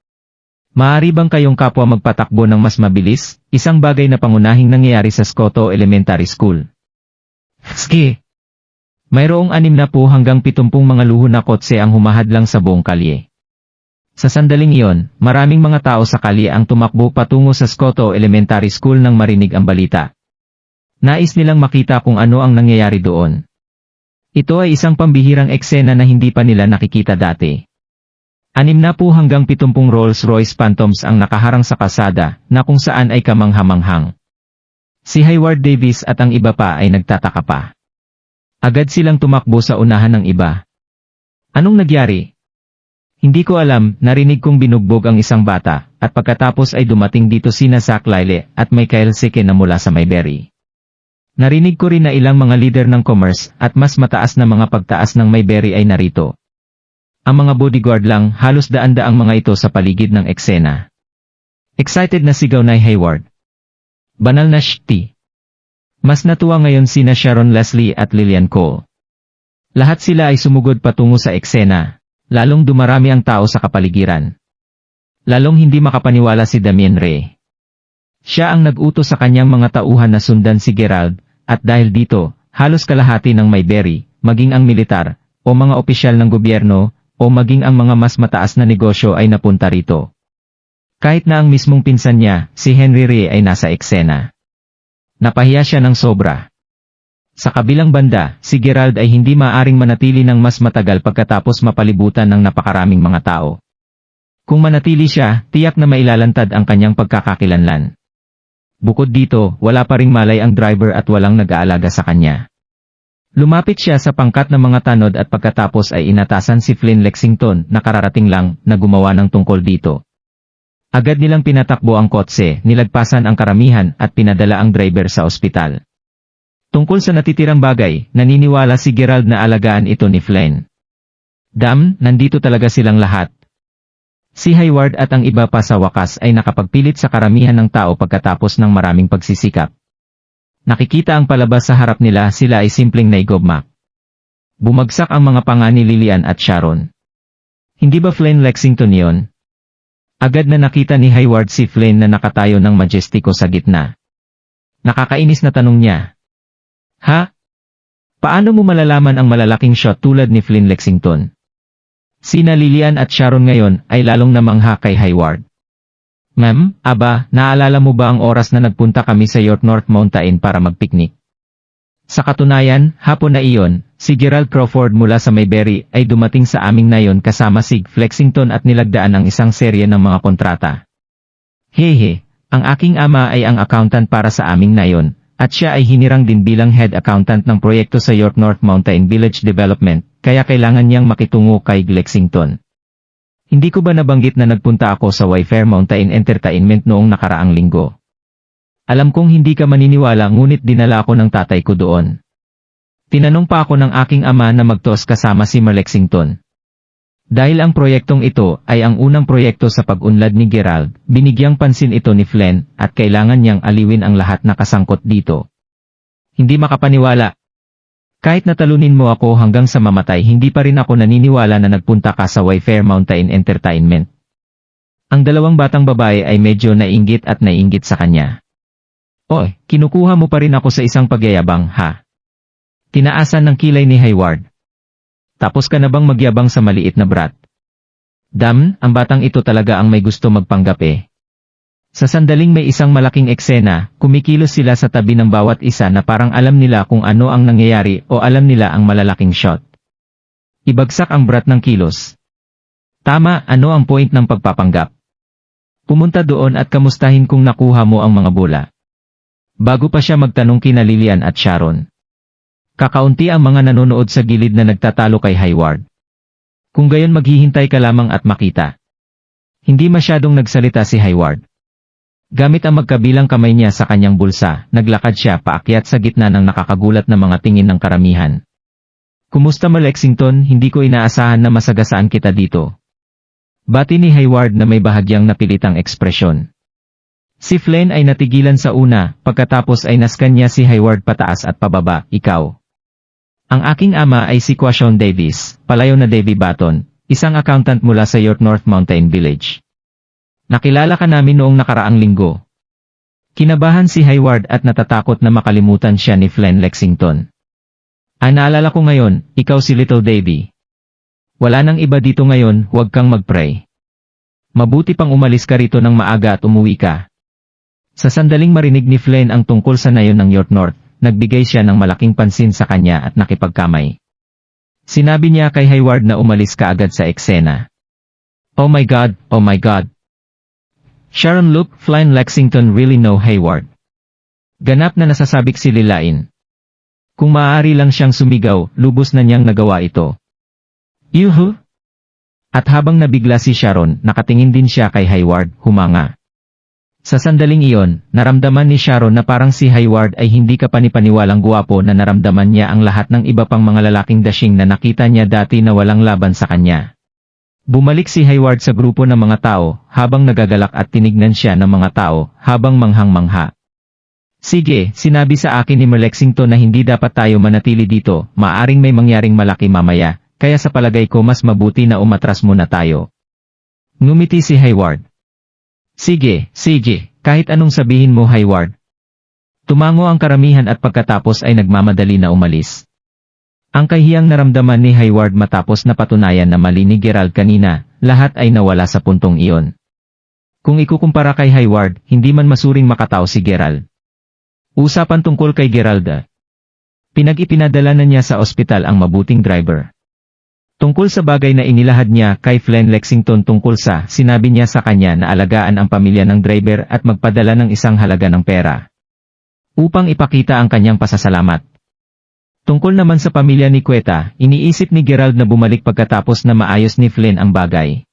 Maaari bang kayong kapwa magpatakbo ng mas mabilis, isang bagay na pangunahing nangyayari sa Skoto Elementary School? Ski! Mayroong 60 hanggang 70 mga luho na kotse ang humahadlang sa buong kalye. Sa sandaling iyon, maraming mga tao sa kalye ang tumakbo patungo sa Skoto Elementary School nang marinig ang balita. Nais nilang makita kung ano ang nangyayari doon. Ito ay isang pambihirang eksena na hindi pa nila nakikita dati. 60 hanggang 70 Rolls-Royce Phantoms ang nakaharang sa kalsada, na kung saan ay kamanghamanghang. Si Hayward Davis at ang iba pa ay nagtataka pa. Agad silang tumakbo sa unahan ng iba. Anong nagyari? Hindi ko alam, narinig kong binugbog ang isang bata, at pagkatapos ay dumating dito sina Zach Lyle at Michael Seke na mula sa Mayberry. Narinig ko rin na ilang mga leader ng commerce at mas mataas na mga pagtaas ng Mayberry ay narito. Ang mga bodyguard lang, halos daan-daang mga ito sa paligid ng eksena. Excited na sigaw na Hayward. Banal na shti. Mas natuwa ngayon sina Sharon Leslie at Lillian Cole. Lahat sila ay sumugod patungo sa eksena, lalong dumarami ang tao sa kapaligiran. Lalong hindi makapaniwala si Damien Ray. Siya ang nag-utos sa kanyang mga tauhan na sundan si Gerald, at dahil dito, halos kalahati ng Mayberry, maging ang militar, o mga opisyal ng gobyerno, o maging ang mga mas mataas na negosyo ay napunta rito. Kahit na ang mismong pinsan niya, si Henry Ray ay nasa eksena. Napahiya siya ng sobra. Sa kabilang banda, si Gerald ay hindi maaring manatili ng mas matagal pagkatapos mapalibutan ng napakaraming mga tao. Kung manatili siya, tiyak na mailalantad ang kanyang pagkakakilanlan. Bukod dito, wala pa ring malay ang driver at walang nag-aalaga sa kanya. Lumapit siya sa pangkat ng mga tanod at pagkatapos ay inatasan si Flynn Lexington na kararating lang na gumawa ng tungkol dito. Agad nilang pinatakbo ang kotse, nilagpasan ang karamihan at pinadala ang driver sa ospital. Tungkol sa natitirang bagay, naniniwala si Gerald na alagaan ito ni Flynn. Nandito talaga silang lahat. Si Hayward at ang iba pa sa wakas ay nakapagpilit sa karamihan ng tao pagkatapos ng maraming pagsisikap. Nakikita ang palabas sa harap nila, sila ay simpleng naigobmak. Bumagsak ang mga panga ni Lillian at Sharon. Hindi ba Flynn Lexington yon? Agad na nakita ni Hayward si Flynn na nakatayo ng majestiko sa gitna. Nakakainis na tanong niya. Ha? Paano mo malalaman ang malalaking shot tulad ni Flynn Lexington? Sina Lillian at Sharon ngayon ay lalong namangha kay Hayward. Ma'am, naalala mo ba ang oras na nagpunta kami sa York North Mountain para magpiknik? Sa katunayan, hapon na iyon, si Gerald Crawford mula sa Mayberry ay dumating sa aming nayon kasama si Flexington at nilagdaan ang isang serye ng mga kontrata. Hehe, ang aking ama ay ang accountant para sa aming nayon, at siya ay hinirang din bilang head accountant ng proyekto sa York North Mountain Village Development, kaya kailangan niyang makitungo kay Lexington. Hindi ko ba nabanggit na nagpunta ako sa Wayfair Mountain Entertainment noong nakaraang linggo? Alam kong hindi ka maniniwala ngunit dinala ako ng tatay ko doon. Tinanong pa ako ng aking ama na magtos kasama si Lexington. Dahil ang proyektong ito ay ang unang proyekto sa pag-unlad ni Gerald, binigyang pansin ito ni Flynn at kailangan niyang aliwin ang lahat na kasangkot dito. Hindi makapaniwala. Kahit natalunin mo ako hanggang sa mamatay, hindi pa rin ako naniniwala na nagpunta ka sa Wayfair Mountain Entertainment. Ang dalawang batang babae ay medyo nainggit at naiinggit sa kanya. Oy, kinukuha mo pa rin ako sa isang pagyayabang, ha? Tinaasan ng kilay ni Hayward. Tapos ka na bang magyabang sa maliit na brat? Ang batang ito talaga ang may gusto magpanggap eh. Sa sandaling may isang malaking eksena, kumikilos sila sa tabi ng bawat isa na parang alam nila kung ano ang nangyayari o alam nila ang malalaking shot. Ibagsak ang brat ng kilos. Tama, ano ang point ng pagpapanggap? Pumunta doon at kamustahin kung nakuha mo ang mga bola. Bago pa siya magtanong kina Lillian at Sharon. Kakaunti ang mga nanonood sa gilid na nagtatalo kay Hayward. Kung gayon maghihintay ka lamang at makita. Hindi masyadong nagsalita si Hayward. Gamit ang magkabilang kamay niya sa kanyang bulsa, naglakad siya paakyat sa gitna ng nakakagulat na mga tingin ng karamihan. Kumusta mo Lexington, hindi ko inaasahan na masagasaan kita dito. Bati ni Hayward na may bahagyang napilitang ekspresyon. Si Flynn ay natigilan sa una, pagkatapos ay naskan niya si Hayward pataas at pababa, ikaw. Ang aking ama ay si Quashon Davis, palayo na Davy Baton, isang accountant mula sa York North Mountain Village. Nakilala ka namin noong nakaraang linggo. Kinabahan si Hayward at natatakot na makalimutan siya ni Flynn Lexington. Naalala ko ngayon, ikaw si Little Davy. Wala nang iba dito ngayon, huwag kang mag-pray. Mabuti pang umalis ka rito ng maaga at umuwi ka. Sa sandaling marinig ni Flynn ang tungkol sa nayon ng York North, nagbigay siya ng malaking pansin sa kanya at nakipagkamay. Sinabi niya kay Hayward na umalis ka agad sa eksena. Oh my God, oh my God. Sharon look, Flynn Lexington really know Hayward. Ganap na nasasabik si Lilain. Kung maaari lang siyang sumigaw, lubos na niyang nagawa ito. Yuhu! At habang nabigla si Sharon, nakatingin din siya kay Hayward, humanga. Sa sandaling iyon, naramdaman ni Sharon na parang si Hayward ay hindi kapanipaniwalang guwapo na naramdaman niya ang lahat ng iba pang mga lalaking dashing na nakita niya dati na walang laban sa kanya. Bumalik si Hayward sa grupo ng mga tao, habang nagagalak at tinignan siya ng mga tao, habang manghang-mangha. Sige, sinabi sa akin ni Lexington na hindi dapat tayo manatili dito, maaring may mangyaring malaki mamaya, kaya sa palagay ko mas mabuti na umatras muna tayo. Ngumiti si Hayward. Sige, sige, kahit anong sabihin mo Hayward. Tumango ang karamihan at pagkatapos ay nagmamadali na umalis. Ang kahiyang naramdaman ni Hayward matapos na patunayan na mali ni Gerald kanina, lahat ay nawala sa puntong iyon. Kung ikukumpara kay Hayward, hindi man masuring makatao si Gerald. Usapan tungkol kay Gerald. Pinag-ipinadala na niya sa ospital ang mabuting driver. Tungkol sa bagay na inilahad niya kay Flynn Lexington tungkol sa, sinabi niya sa kanya na alagaan ang pamilya ng driver at magpadala ng isang halaga ng pera. Upang ipakita ang kanyang pasasalamat. Tungkol naman sa pamilya ni Queta, iniisip ni Gerald na bumalik pagkatapos na maayos ni Flynn ang bagay.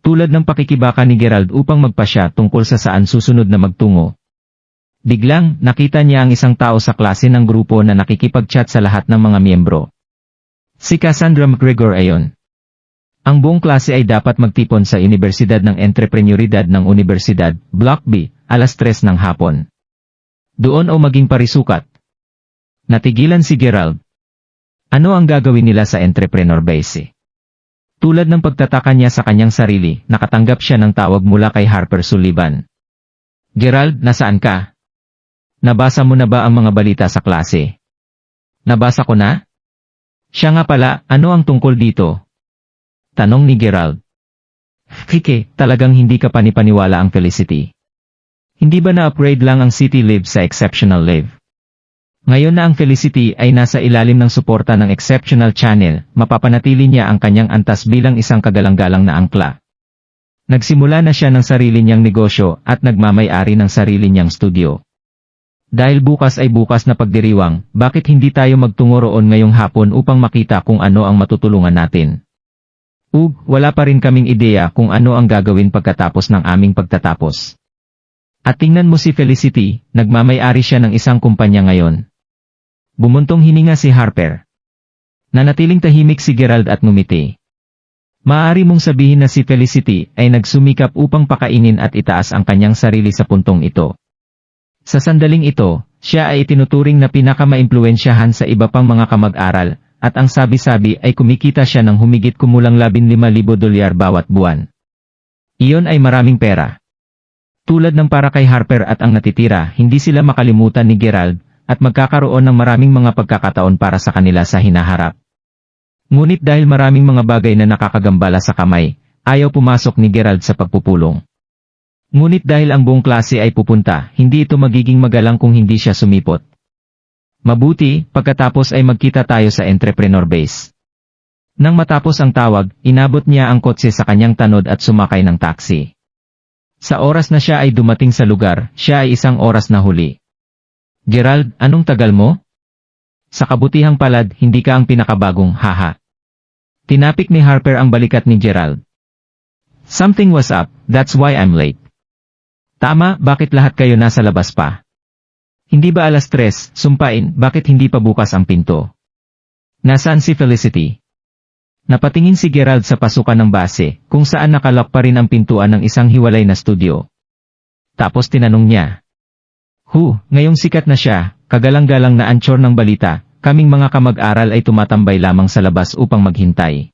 Tulad ng pakikibaka ni Gerald upang magpasya tungkol sa saan susunod na magtungo. Biglang, nakita niya ang isang tao sa klase ng grupo na nakikipag-chat sa lahat ng mga miyembro. Si Cassandra McGregor ayon. Ang buong klase ay dapat magtipon sa Universidad ng Entrepreneuridad ng Universidad, Block B, alas 3 ng hapon. Doon o maging parisukat. Natigilan si Gerald. Ano ang gagawin nila sa entrepreneur base? Tulad ng pagtataka niya sa kanyang sarili, nakatanggap siya ng tawag mula kay Harper Sullivan. Gerald, nasaan ka? Nabasa mo na ba ang mga balita sa klase? Nabasa ko na? Siya nga pala, ano ang tungkol dito? Tanong ni Gerald. Kike, talagang hindi ka panipaniwala ang Felicity. Hindi ba na-upgrade lang ang City Live sa Exceptional Live? Ngayon na ang Felicity ay nasa ilalim ng suporta ng Exceptional Channel, mapapanatili niya ang kanyang antas bilang isang kagalang-galang na angkla. Nagsimula na siya ng sarili niyang negosyo at nagmamay-ari ng sarili niyang studio. Dahil bukas ay bukas na pagdiriwang, bakit hindi tayo magtungo roon ngayong hapon upang makita kung ano ang matutulungan natin? Wala pa rin kaming ideya kung ano ang gagawin pagkatapos ng aming pagtatapos. At tingnan mo si Felicity, nagmamay-ari siya ng isang kumpanya ngayon. Bumuntong hininga si Harper. Nanatiling tahimik si Gerald at ngumiti. Maaari mong sabihin na si Felicity ay nagsumikap upang pakainin at itaas ang kanyang sarili sa puntong ito. Sa sandaling ito, siya ay itinuturing na pinakamaimpluwensyahan sa iba pang mga kamag-aral, at ang sabi-sabi ay kumikita siya ng humigit kumulang $15,000 bawat buwan. Iyon ay maraming pera. Tulad ng para kay Harper at ang natitira, hindi sila makalimutan ni Gerald, at magkakaroon ng maraming mga pagkakataon para sa kanila sa hinaharap. Ngunit dahil maraming mga bagay na nakakagambala sa kamay, ayaw pumasok ni Gerald sa pagpupulong. Ngunit dahil ang buong klase ay pupunta, hindi ito magiging magalang kung hindi siya sumipot. Mabuti, pagkatapos ay magkita tayo sa entrepreneur base. Nang matapos ang tawag, inabot niya ang kotse sa kanyang tanod at sumakay ng taxi. Sa oras na siya ay dumating sa lugar, siya ay 1 oras na huli. Gerald, anong tagal mo? Sa kabutihang palad, hindi ka ang pinakabagong, haha. Tinapik ni Harper ang balikat ni Gerald. Something was up, that's why I'm late. Tama, bakit lahat kayo nasa labas pa? Hindi ba alas 3, sumpain, bakit hindi pa bukas ang pinto? Nasaan si Felicity? Napatingin si Gerald sa pasukan ng base, kung saan nakalak pa rin ang pintuan ng isang hiwalay na studio. Tapos tinanong niya. Ngayong sikat na siya, kagalang-galang na anchor ng balita, kaming mga kamag-aral ay tumatambay lamang sa labas upang maghintay.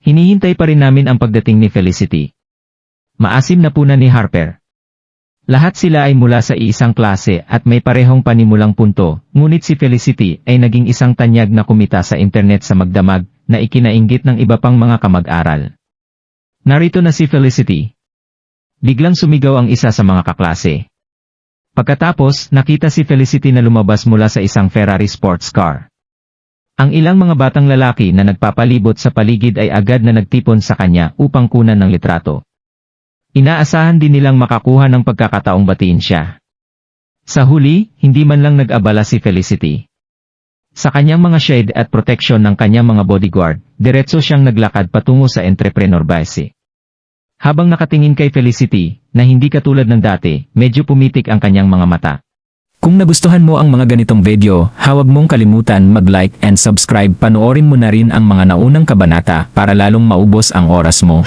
Hinihintay pa rin namin ang pagdating ni Felicity. Maasim na puna ni Harper. Lahat sila ay mula sa iisang klase at may parehong panimulang punto, ngunit si Felicity ay naging isang tanyag na kumita sa internet sa magdamag na ikinainggit ng iba pang mga kamag-aral. Narito na si Felicity. Biglang sumigaw ang isa sa mga kaklase. Pagkatapos, nakita si Felicity na lumabas mula sa isang Ferrari sports car. Ang ilang mga batang lalaki na nagpapalibot sa paligid ay agad na nagtipon sa kanya upang kunan ng litrato. Inaasahan din nilang makakuha ng pagkakataong batiin siya. Sa huli, hindi man lang nag-abala si Felicity. Sa kanyang mga shade at protection ng kanyang mga bodyguard, diretso siyang naglakad patungo sa Entrepreneur Base. Habang nakatingin kay Felicity, na hindi katulad ng dati, medyo pumitik ang kanyang mga mata. Kung nagustuhan mo ang mga ganitong video, huwag mong kalimutan mag-like and subscribe. Panoorin mo na rin ang mga naunang kabanata para lalong maubos ang oras mo.